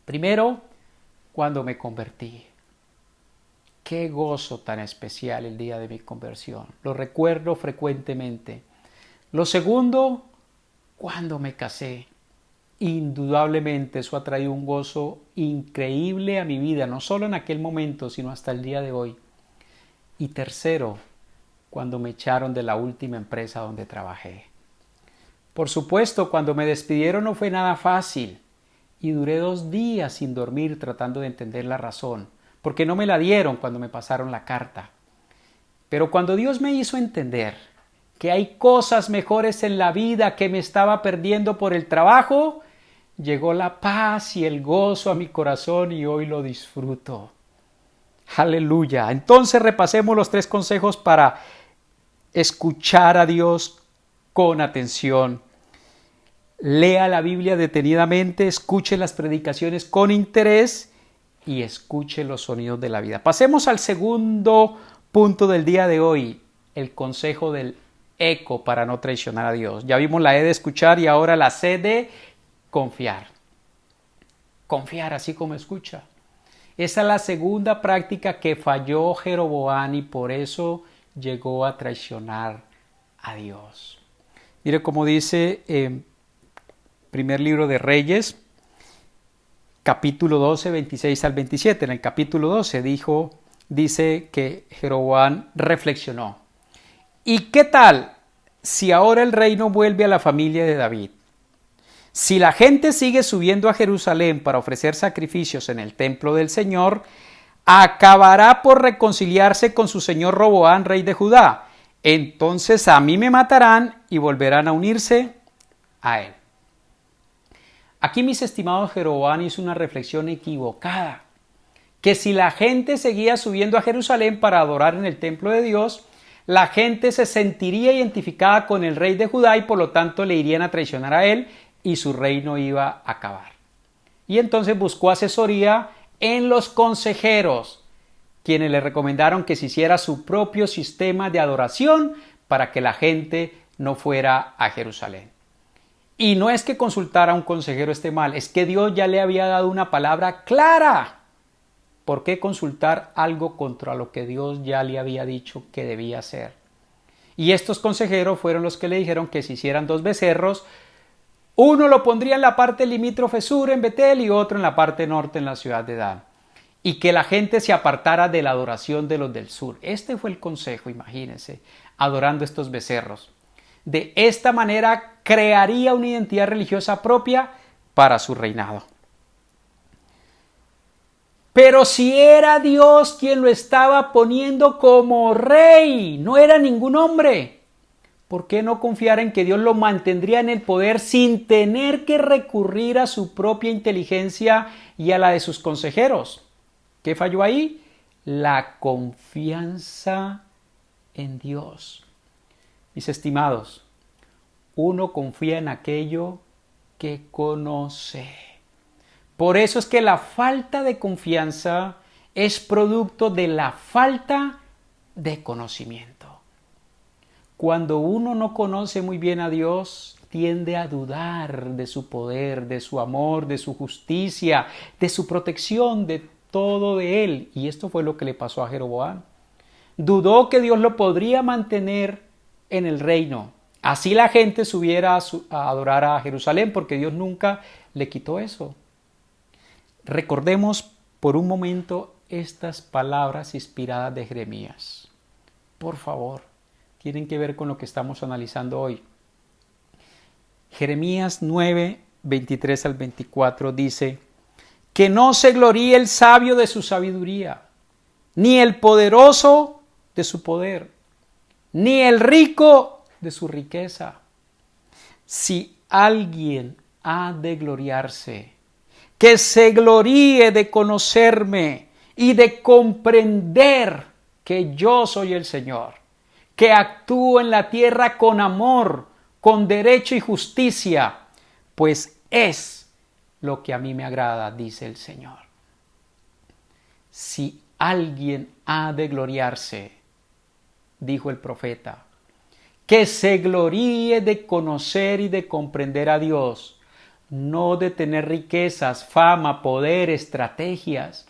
Primero, cuando me convertí. Qué gozo tan especial el día de mi conversión. Lo recuerdo frecuentemente. Lo segundo, cuando me casé. Indudablemente eso ha traído un gozo increíble a mi vida, no solo en aquel momento, sino hasta el día de hoy. Y tercero, cuando me echaron de la última empresa donde trabajé. Por supuesto, cuando me despidieron no fue nada fácil y duré 2 días sin dormir tratando de entender la razón, porque no me la dieron cuando me pasaron la carta. Pero cuando Dios me hizo entender que hay cosas mejores en la vida que me estaba perdiendo por el trabajo, llegó la paz y el gozo a mi corazón y hoy lo disfruto. Aleluya. Entonces repasemos los 3 consejos para escuchar a Dios con atención. Lea la Biblia detenidamente, escuche las predicaciones con interés y escuche los sonidos de la vida. Pasemos al segundo punto del día de hoy, el consejo del eco para no traicionar a Dios. Ya vimos la E de escuchar y ahora la C de confiar. Confiar así como escucha. Esa es la segunda práctica que falló Jeroboam y por eso llegó a traicionar a Dios. Mire cómo dice primer libro de Reyes, capítulo 12, 26 al 27. En el capítulo 12 dice que Jeroboam reflexionó. ¿Y qué tal si ahora el reino vuelve a la familia de David? Si la gente sigue subiendo a Jerusalén para ofrecer sacrificios en el templo del Señor, acabará por reconciliarse con su señor Roboam, rey de Judá. Entonces a mí me matarán y volverán a unirse a él. Aquí, mis estimados, Jeroboam hizo una reflexión equivocada, que si la gente seguía subiendo a Jerusalén para adorar en el templo de Dios, la gente se sentiría identificada con el rey de Judá y por lo tanto le irían a traicionar a él y su reino iba a acabar. Y entonces buscó asesoría en los consejeros, quienes le recomendaron que se hiciera su propio sistema de adoración para que la gente no fuera a Jerusalén. Y no es que consultar a un consejero esté mal, es que Dios ya le había dado una palabra clara. ¿Por qué consultar algo contra lo que Dios ya le había dicho que debía hacer? Y estos consejeros fueron los que le dijeron que se hicieran 2 becerros. Uno lo pondría en la parte limítrofe sur en Betel y otro en la parte norte en la ciudad de Dan. Y que la gente se apartara de la adoración de los del sur. Este fue el consejo, imagínense, adorando estos becerros. De esta manera crearía una identidad religiosa propia para su reinado. Pero si era Dios quien lo estaba poniendo como rey, no era ningún hombre, ¿por qué no confiar en que Dios lo mantendría en el poder sin tener que recurrir a su propia inteligencia y a la de sus consejeros? ¿Qué falló ahí? La confianza en Dios. Mis estimados, uno confía en aquello que conoce. Por eso es que la falta de confianza es producto de la falta de conocimiento. Cuando uno no conoce muy bien a Dios, tiende a dudar de su poder, de su amor, de su justicia, de su protección, de todo de Él. Y esto fue lo que le pasó a Jeroboam. Dudó que Dios lo podría mantener en el reino. Así la gente subiera a adorar a Jerusalén, porque Dios nunca le quitó eso. Recordemos por un momento estas palabras inspiradas de Jeremías. Por favor, tienen que ver con lo que estamos analizando hoy. Jeremías 9, 23 al 24 dice: que no se gloríe el sabio de su sabiduría, ni el poderoso de su poder, ni el rico de su riqueza. Si alguien ha de gloriarse, que se gloríe de conocerme y de comprender que yo soy el Señor, que actúo en la tierra con amor, con derecho y justicia, pues es lo que a mí me agrada, dice el Señor. Si alguien ha de gloriarse, dijo el profeta, que se gloríe de conocer y de comprender a Dios, no de tener riquezas, fama, poder, estrategias.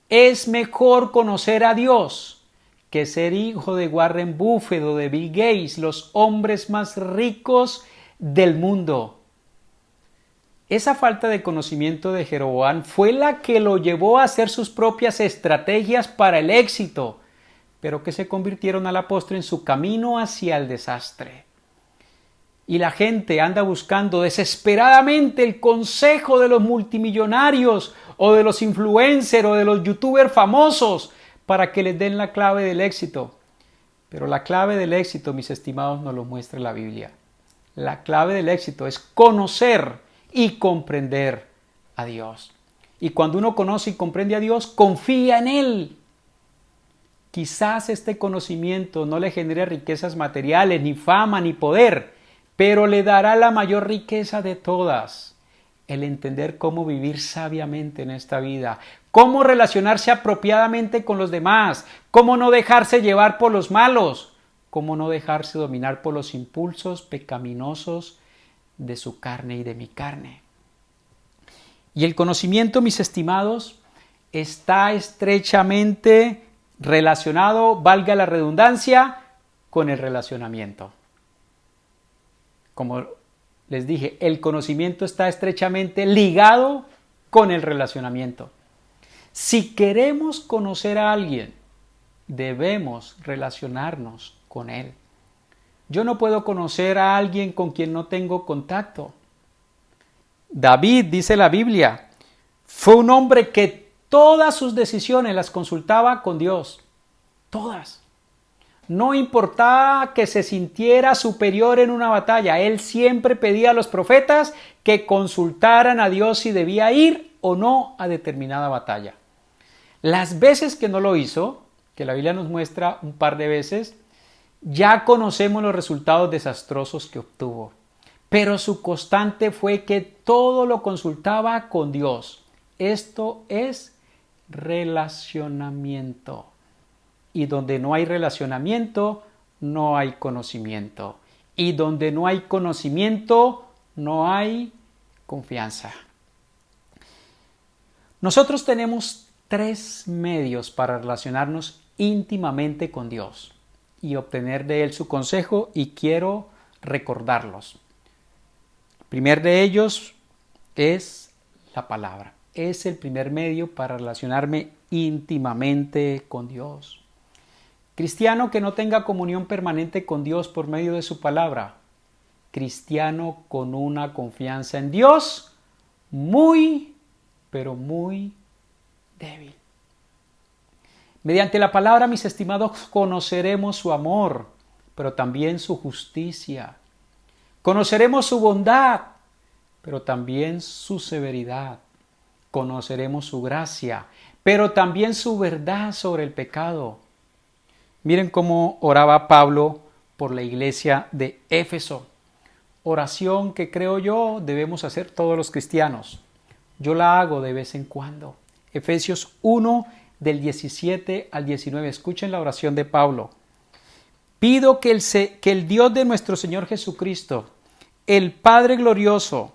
Es mejor conocer a Dios que ser hijo de Warren Buffett o de Bill Gates, los hombres más ricos del mundo. Esa falta de conocimiento de Jeroboam fue la que lo llevó a hacer sus propias estrategias para el éxito, pero que se convirtieron a la postre en su camino hacia el desastre. Y la gente anda buscando desesperadamente el consejo de los multimillonarios o de los influencers o de los youtubers famosos para que les den la clave del éxito. Pero la clave del éxito, mis estimados, nos lo muestra la Biblia. La clave del éxito es conocer y comprender a Dios. Y cuando uno conoce y comprende a Dios, confía en Él. Quizás este conocimiento no le genere riquezas materiales, ni fama, ni poder, pero le dará la mayor riqueza de todas, el entender cómo vivir sabiamente en esta vida, cómo relacionarse apropiadamente con los demás, cómo no dejarse llevar por los malos, cómo no dejarse dominar por los impulsos pecaminosos de su carne y de mi carne. Y el conocimiento, mis estimados, está estrechamente relacionado, valga la redundancia, con el relacionamiento. Como les dije, el conocimiento está estrechamente ligado con el relacionamiento. Si queremos conocer a alguien, debemos relacionarnos con él. Yo no puedo conocer a alguien con quien no tengo contacto. David, dice la Biblia, fue un hombre que todas sus decisiones las consultaba con Dios. Todas. No importaba que se sintiera superior en una batalla, él siempre pedía a los profetas que consultaran a Dios si debía ir o no a determinada batalla. Las veces que no lo hizo, que la Biblia nos muestra un par de veces, ya conocemos los resultados desastrosos que obtuvo. Pero su constante fue que todo lo consultaba con Dios. Esto es relacionamiento. Y donde no hay relacionamiento, no hay conocimiento. Y donde no hay conocimiento, no hay confianza. Nosotros tenemos 3 medios para relacionarnos íntimamente con Dios y obtener de Él su consejo, y quiero recordarlos. El primer de ellos es la palabra. Es el primer medio para relacionarme íntimamente con Dios. Cristiano que no tenga comunión permanente con Dios por medio de su palabra. Cristiano con una confianza en Dios muy, pero muy débil. Mediante la palabra, mis estimados, conoceremos su amor, pero también su justicia. Conoceremos su bondad, pero también su severidad. Conoceremos su gracia, pero también su verdad sobre el pecado. Miren cómo oraba Pablo por la iglesia de Éfeso. Oración que creo yo debemos hacer todos los cristianos. Yo la hago de vez en cuando. Efesios 1, del 17 al 19. Escuchen la oración de Pablo. Pido que el Dios de nuestro Señor Jesucristo, el Padre glorioso,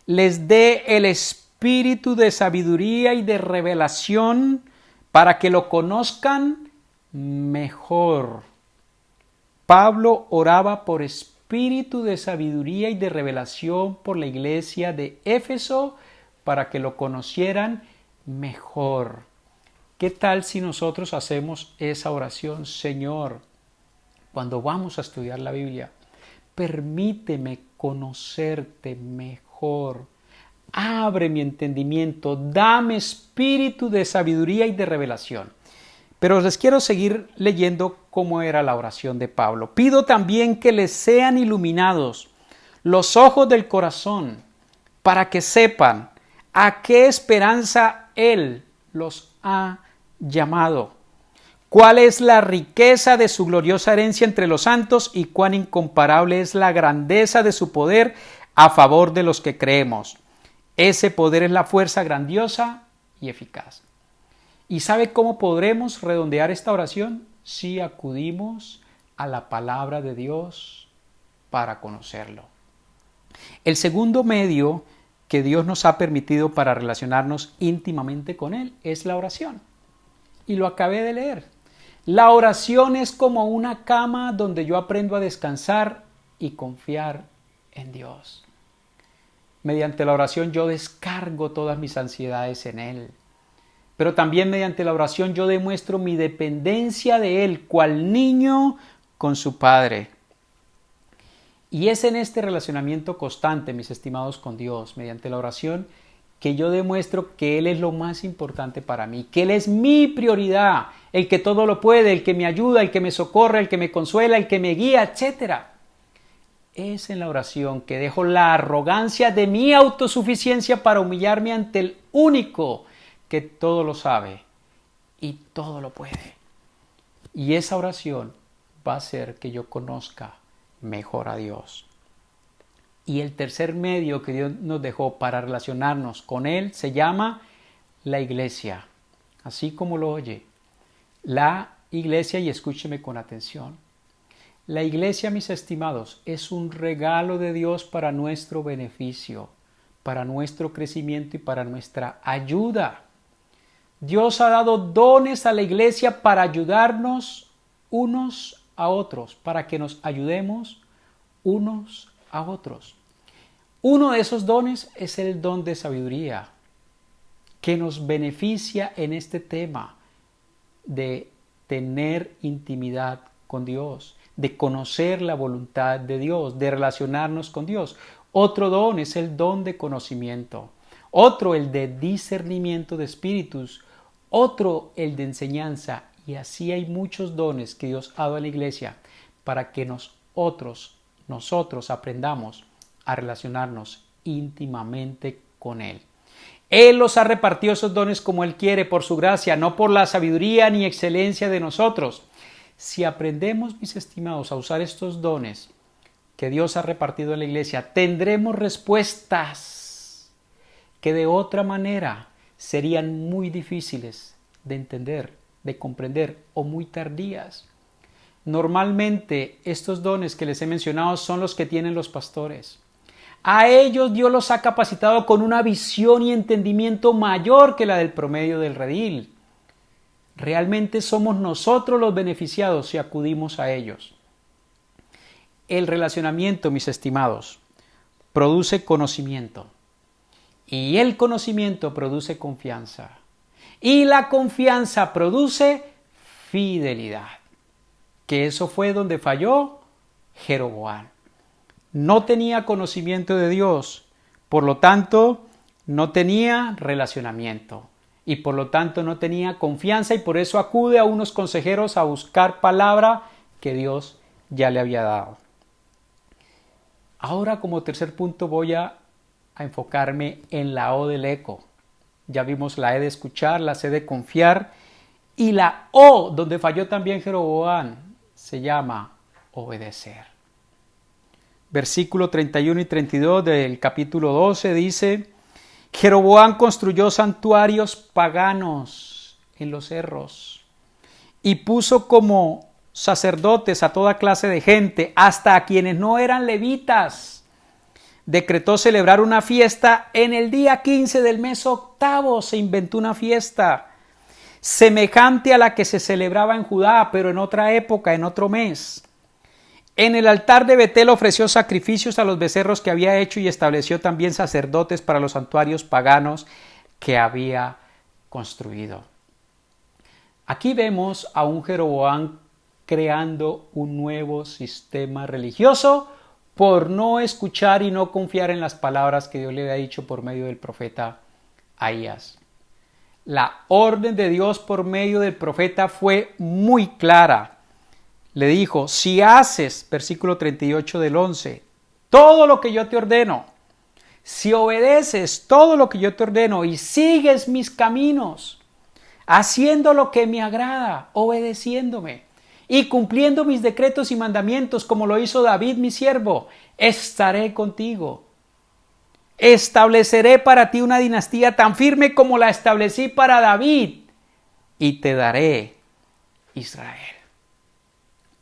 les dé el espíritu de sabiduría y de revelación para que lo conozcan mejor. Pablo oraba por espíritu de sabiduría y de revelación por la iglesia de Éfeso para que lo conocieran mejor. ¿Qué tal si nosotros hacemos esa oración? Señor, cuando vamos a estudiar la Biblia, permíteme conocerte mejor. Abre mi entendimiento, dame espíritu de sabiduría y de revelación. Pero les quiero seguir leyendo cómo era la oración de Pablo. Pido también que les sean iluminados los ojos del corazón para que sepan a qué esperanza Él los ha llamado, cuál es la riqueza de su gloriosa herencia entre los santos y cuán incomparable es la grandeza de su poder a favor de los que creemos. Ese poder es la fuerza grandiosa y eficaz. ¿Y sabe cómo podremos redondear esta oración? Si acudimos a la palabra de Dios para conocerlo. El segundo medio que Dios nos ha permitido para relacionarnos íntimamente con Él es la oración. Y lo acabé de leer. La oración es como una cama donde yo aprendo a descansar y confiar en Dios. Mediante la oración yo descargo todas mis ansiedades en Él. Pero también mediante la oración yo demuestro mi dependencia de Él, cual niño con su Padre. Y es en este relacionamiento constante, mis estimados, con Dios, mediante la oración, que yo demuestro que Él es lo más importante para mí, que Él es mi prioridad, el que todo lo puede, el que me ayuda, el que me socorre, el que me consuela, el que me guía, etc. Es en la oración que dejo la arrogancia de mi autosuficiencia para humillarme ante el único que todo lo sabe y todo lo puede. Y esa oración va a hacer que yo conozca mejor a Dios. Y el tercer medio que Dios nos dejó para relacionarnos con Él se llama la iglesia. Así como lo oye. La iglesia, y escúcheme con atención. La iglesia, mis estimados, es un regalo de Dios para nuestro beneficio, para nuestro crecimiento y para nuestra ayuda. Dios ha dado dones a la iglesia para ayudarnos unos a otros, para que nos ayudemos unos a otros. Uno de esos dones es el don de sabiduría, que nos beneficia en este tema de tener intimidad con Dios, de conocer la voluntad de Dios, de relacionarnos con Dios. Otro don es el don de conocimiento, otro el de discernimiento de espíritus, otro el de enseñanza, y así hay muchos dones que Dios ha dado a la iglesia para que nosotros aprendamos a relacionarnos íntimamente con Él. Él los ha repartido esos dones como Él quiere, por su gracia, no por la sabiduría ni excelencia de nosotros. Si aprendemos, mis estimados, a usar estos dones que Dios ha repartido en la iglesia, tendremos respuestas que de otra manera serían muy difíciles de entender, de comprender o muy tardías. Normalmente estos dones que les he mencionado son los que tienen los pastores. A ellos Dios los ha capacitado con una visión y entendimiento mayor que la del promedio del redil. Realmente somos nosotros los beneficiados si acudimos a ellos. El relacionamiento, mis estimados, produce conocimiento. Y el conocimiento produce confianza. Y la confianza produce fidelidad. Que eso fue donde falló Jeroboam. No tenía conocimiento de Dios, por lo tanto no tenía relacionamiento y por lo tanto no tenía confianza y por eso acude a unos consejeros a buscar palabra que Dios ya le había dado. Ahora, como tercer punto, voy a enfocarme en la O del eco. Ya vimos la E de escuchar, la C de confiar y la O, donde falló también Jeroboam, se llama obedecer. Versículo 31 y 32 del capítulo 12 dice: Jeroboam construyó santuarios paganos en los cerros y puso como sacerdotes a toda clase de gente, hasta a quienes no eran levitas. Decretó celebrar una fiesta en el día 15 del mes octavo. Se inventó una fiesta semejante a la que se celebraba en Judá, pero en otra época, en otro mes. En el altar de Betel ofreció sacrificios a los becerros que había hecho y estableció también sacerdotes para los santuarios paganos que había construido. Aquí vemos a un Jeroboam creando un nuevo sistema religioso por no escuchar y no confiar en las palabras que Dios le había dicho por medio del profeta Ahías. La orden de Dios por medio del profeta fue muy clara. Le dijo: si haces, versículo 38 del 11, todo lo que yo te ordeno, si obedeces todo lo que yo te ordeno y sigues mis caminos, haciendo lo que me agrada, obedeciéndome y cumpliendo mis decretos y mandamientos como lo hizo David mi siervo, estaré contigo. Estableceré para ti una dinastía tan firme como la establecí para David y te daré Israel.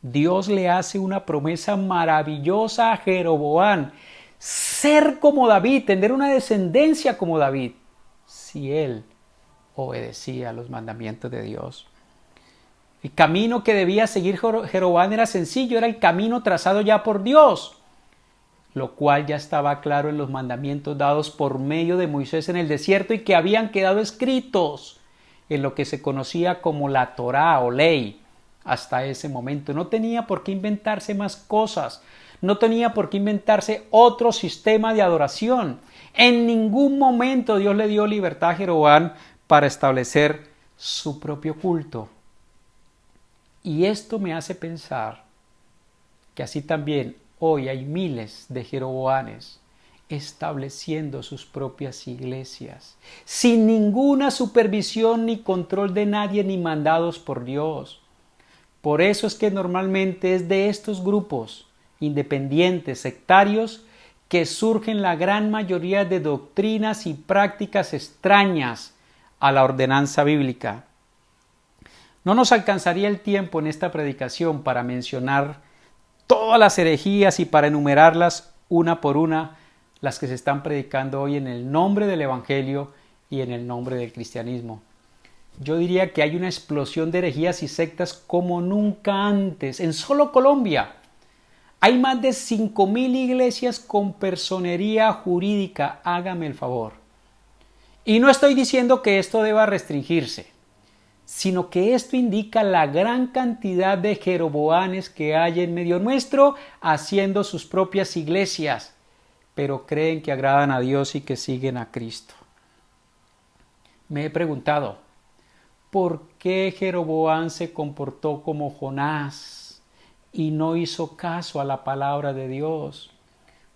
Dios le hace una promesa maravillosa a Jeroboam: ser como David, tener una descendencia como David, si él obedecía los mandamientos de Dios. El camino que debía seguir Jeroboam era sencillo, era el camino trazado ya por Dios, lo cual ya estaba claro en los mandamientos dados por medio de Moisés en el desierto y que habían quedado escritos en lo que se conocía como la Torá o ley. Hasta ese momento no tenía por qué inventarse más cosas, no tenía por qué inventarse otro sistema de adoración. En ningún momento Dios le dio libertad a Jeroboam para establecer su propio culto. Y esto me hace pensar que así también hoy hay miles de Jeroboanes estableciendo sus propias iglesias, sin ninguna supervisión ni control de nadie ni mandados por Dios. Por eso es que normalmente es de estos grupos independientes, sectarios, que surgen la gran mayoría de doctrinas y prácticas extrañas a la ordenanza bíblica. No nos alcanzaría el tiempo en esta predicación para mencionar todas las herejías y para enumerarlas una por una, las que se están predicando hoy en el nombre del Evangelio y en el nombre del cristianismo. Yo diría que hay una explosión de herejías y sectas como nunca antes. En solo Colombia hay más de 5,000 iglesias con personería jurídica. Hágame el favor. Y no estoy diciendo que esto deba restringirse, sino que esto indica la gran cantidad de Jeroboanes que hay en medio nuestro haciendo sus propias iglesias, pero creen que agradan a Dios y que siguen a Cristo. Me he preguntado, ¿por qué Jeroboam se comportó como Jonás y no hizo caso a la palabra de Dios?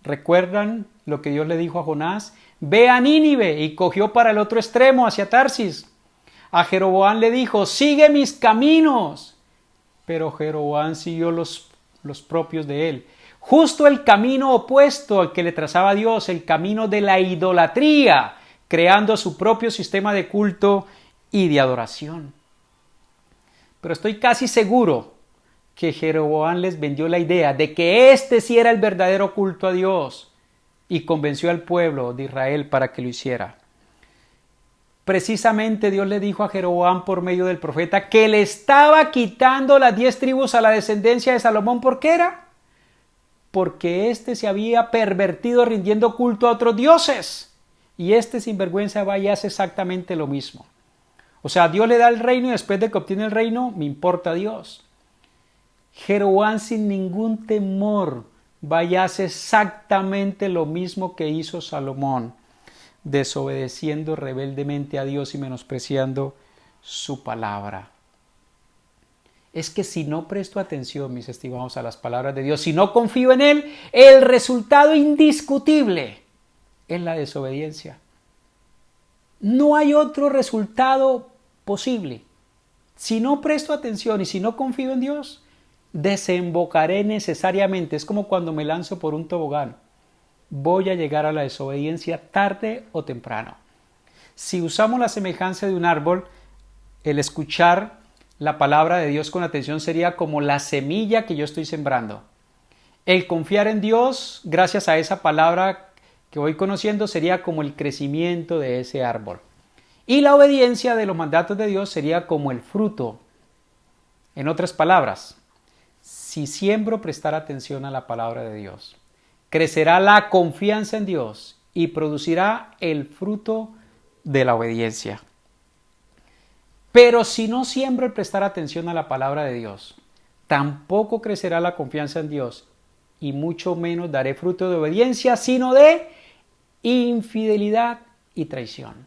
¿Recuerdan lo que Dios le dijo a Jonás? Ve a Nínive, y cogió para el otro extremo, hacia Tarsis. A Jeroboam le dijo, sigue mis caminos. Pero Jeroboam siguió los propios de él. Justo el camino opuesto al que le trazaba Dios, el camino de la idolatría, creando su propio sistema de culto y de adoración. Pero estoy casi seguro que Jeroboam les vendió la idea de que este sí era el verdadero culto a Dios y convenció al pueblo de Israel para que lo hiciera. Precisamente Dios le dijo a Jeroboam por medio del profeta que le estaba quitando las 10 tribus a la descendencia de Salomón. ¿Por qué era? Porque éste se había pervertido rindiendo culto a otros dioses. Y este sinvergüenza va y hace exactamente lo mismo. O sea, Dios le da el reino y después de que obtiene el reino, me importa Dios. Jeroboam sin ningún temor va y hace exactamente lo mismo que hizo Salomón, desobedeciendo rebeldemente a Dios y menospreciando su palabra. Es que si no presto atención, mis estimados, a las palabras de Dios, si no confío en Él, el resultado indiscutible es la desobediencia. No hay otro resultado posible. Si no presto atención y si no confío en Dios, desembocaré necesariamente. Es como cuando me lanzo por un tobogán. Voy a llegar a la desobediencia tarde o temprano. Si usamos la semejanza de un árbol, el escuchar la palabra de Dios con atención sería como la semilla que yo estoy sembrando. El confiar en Dios, gracias a esa palabra que voy conociendo, sería como el crecimiento de ese árbol. Y la obediencia de los mandatos de Dios sería como el fruto. En otras palabras, si siembro prestar atención a la palabra de Dios, crecerá la confianza en Dios y producirá el fruto de la obediencia. Pero si no siembro el prestar atención a la palabra de Dios, tampoco crecerá la confianza en Dios y mucho menos daré fruto de obediencia, sino de infidelidad y traición.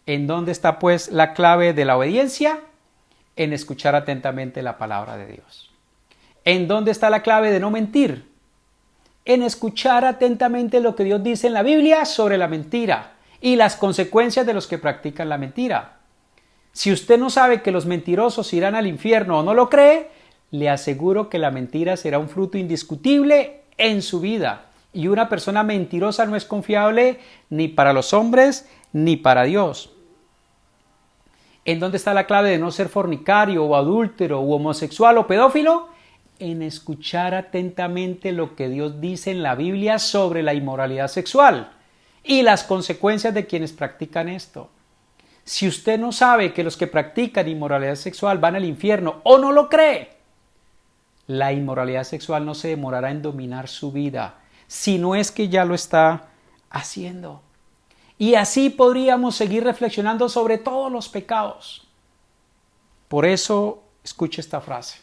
¿En dónde está pues la clave de la obediencia? En escuchar atentamente la palabra de Dios. ¿En dónde está la clave de no mentir? En escuchar atentamente lo que Dios dice en la Biblia sobre la mentira y las consecuencias de los que practican la mentira. Si usted no sabe que los mentirosos irán al infierno o no lo cree, le aseguro que la mentira será un fruto indiscutible en su vida. Y una persona mentirosa no es confiable ni para los hombres ni para Dios. ¿En dónde está la clave de no ser fornicario o adúltero o homosexual o pedófilo? En escuchar atentamente lo que Dios dice en la Biblia sobre la inmoralidad sexual y las consecuencias de quienes practican esto. Si usted no sabe que los que practican inmoralidad sexual van al infierno o no lo cree, la inmoralidad sexual no se demorará en dominar su vida, si no es que ya lo está haciendo. Y así podríamos seguir reflexionando sobre todos los pecados. Por eso, escuche esta frase.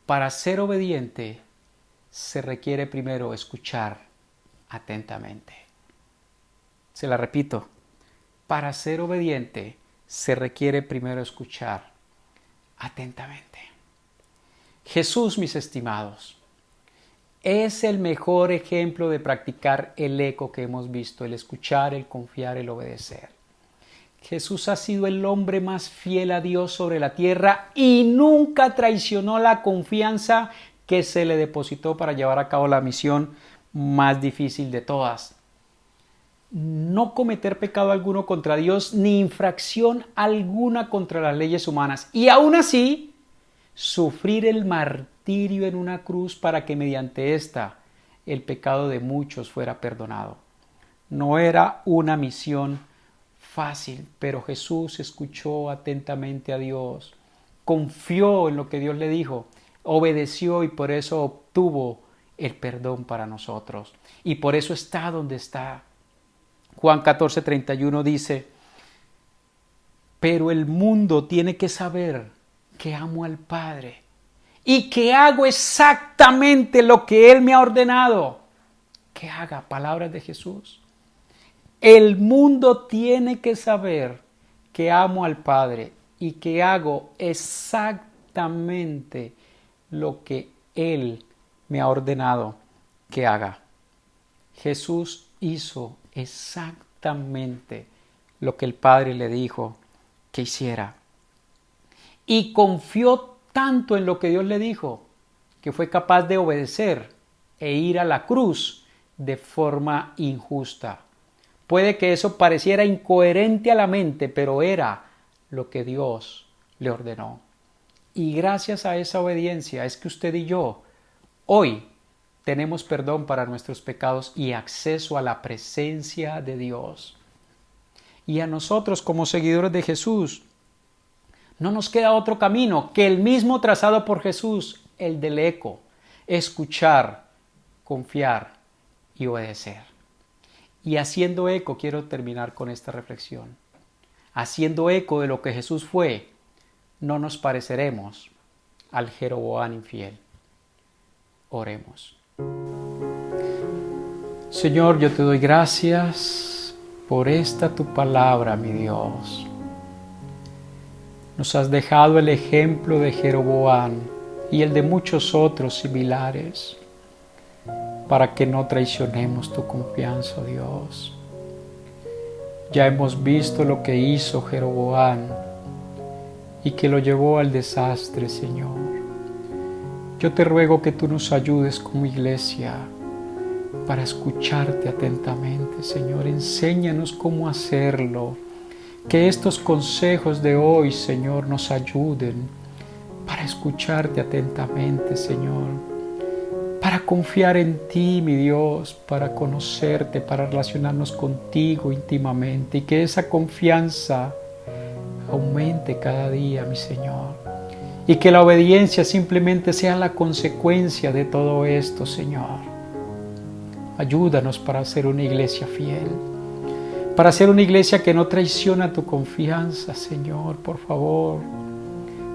Para ser obediente, se requiere primero escuchar atentamente. Se la repito. Para ser obediente, se requiere primero escuchar atentamente. Jesús, mis estimados, es el mejor ejemplo de practicar el eco que hemos visto, el escuchar, el confiar, el obedecer. Jesús ha sido el hombre más fiel a Dios sobre la tierra y nunca traicionó la confianza que se le depositó para llevar a cabo la misión más difícil de todas. No cometer pecado alguno contra Dios ni infracción alguna contra las leyes humanas. Y aún así, sufrir el martirio en una cruz para que mediante esta el pecado de muchos fuera perdonado. No era una misión fácil, pero Jesús escuchó atentamente a Dios, confió en lo que Dios le dijo, obedeció y por eso obtuvo el perdón para nosotros. Y por eso está donde está. Juan 14:31 dice, pero el mundo tiene que saber que amo al Padre y que hago exactamente lo que Él me ha ordenado que haga. Palabras de Jesús. El mundo tiene que saber que amo al Padre y que hago exactamente lo que Él me ha ordenado que haga. Jesús hizo exactamente lo que el Padre le dijo que hiciera. Y confió tanto en lo que Dios le dijo que fue capaz de obedecer e ir a la cruz de forma injusta. Puede que eso pareciera incoherente a la mente, pero era lo que Dios le ordenó. Y gracias a esa obediencia es que usted y yo hoy tenemos perdón para nuestros pecados y acceso a la presencia de Dios. Y a nosotros como seguidores de Jesús, no nos queda otro camino que el mismo trazado por Jesús, el del eco, escuchar, confiar y obedecer. Y haciendo eco, quiero terminar con esta reflexión. Haciendo eco de lo que Jesús fue, no nos pareceremos al Jeroboam infiel. Oremos. Señor, yo te doy gracias por esta tu palabra, mi Dios. Nos has dejado el ejemplo de Jeroboam y el de muchos otros similares para que no traicionemos tu confianza, Dios. Ya hemos visto lo que hizo Jeroboam y que lo llevó al desastre, Señor. Yo te ruego que tú nos ayudes como iglesia para escucharte atentamente, Señor. Enséñanos cómo hacerlo. Que estos consejos de hoy, Señor, nos ayuden para escucharte atentamente, Señor. Para confiar en ti, mi Dios, para conocerte, para relacionarnos contigo íntimamente. Y que esa confianza aumente cada día, mi Señor. Y que la obediencia simplemente sea la consecuencia de todo esto, Señor. Ayúdanos para ser una iglesia fiel. Para ser una iglesia que no traiciona tu confianza, Señor, por favor.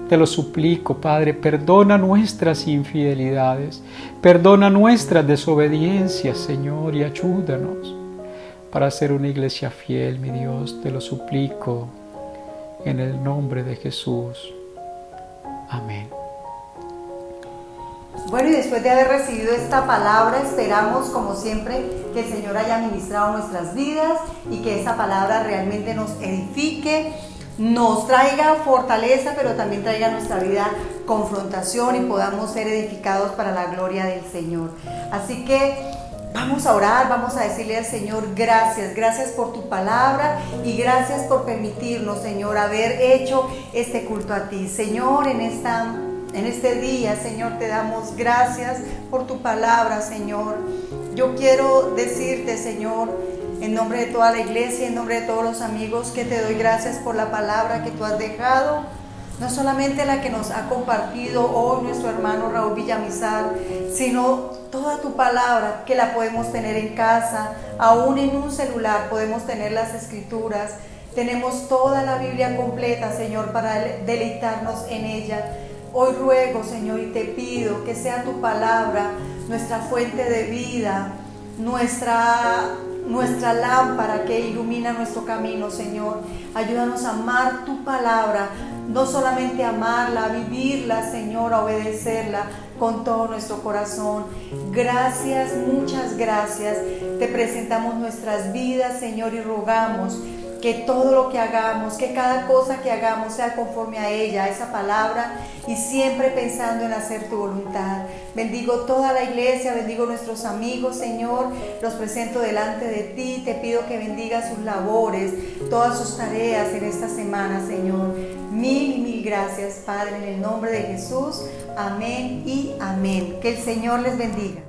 Te lo suplico, Padre, perdona nuestras infidelidades, perdona nuestras desobediencias, Señor, y ayúdanos para ser una iglesia fiel, mi Dios. Te lo suplico en el nombre de Jesús. Amén. Bueno, y después de haber recibido esta palabra, esperamos, como siempre, que el Señor haya ministrado nuestras vidas y que esa palabra realmente nos edifique, nos traiga fortaleza, pero también traiga a nuestra vida confrontación y podamos ser edificados para la gloria del Señor. Así que vamos a orar, vamos a decirle al Señor gracias, gracias por tu palabra y gracias por permitirnos, Señor, haber hecho este culto a ti. Señor, en este día, Señor, te damos gracias por tu palabra, Señor. Yo quiero decirte, Señor, en nombre de toda la iglesia, en nombre de todos los amigos, que te doy gracias por la palabra que tú has dejado, no solamente la que nos ha compartido hoy nuestro hermano Raúl Villamizar, sino toda tu palabra que la podemos tener en casa, aún en un celular podemos tener las escrituras, tenemos toda la Biblia completa, Señor, para deleitarnos en ella. Hoy ruego, Señor, y te pido que sea tu palabra nuestra fuente de vida, nuestra lámpara que ilumina nuestro camino, Señor. Ayúdanos a amar tu palabra, no solamente amarla, a vivirla, Señor, a obedecerla con todo nuestro corazón. Gracias, muchas gracias. Te presentamos nuestras vidas, Señor, y rogamos que todo lo que hagamos, que cada cosa que hagamos sea conforme a ella, a esa palabra, y siempre pensando en hacer tu voluntad. Bendigo toda la iglesia, bendigo nuestros amigos, Señor, los presento delante de ti, te pido que bendiga sus labores, todas sus tareas en esta semana, Señor. Mil y mil gracias, Padre, en el nombre de Jesús. Amén y amén. Que el Señor les bendiga.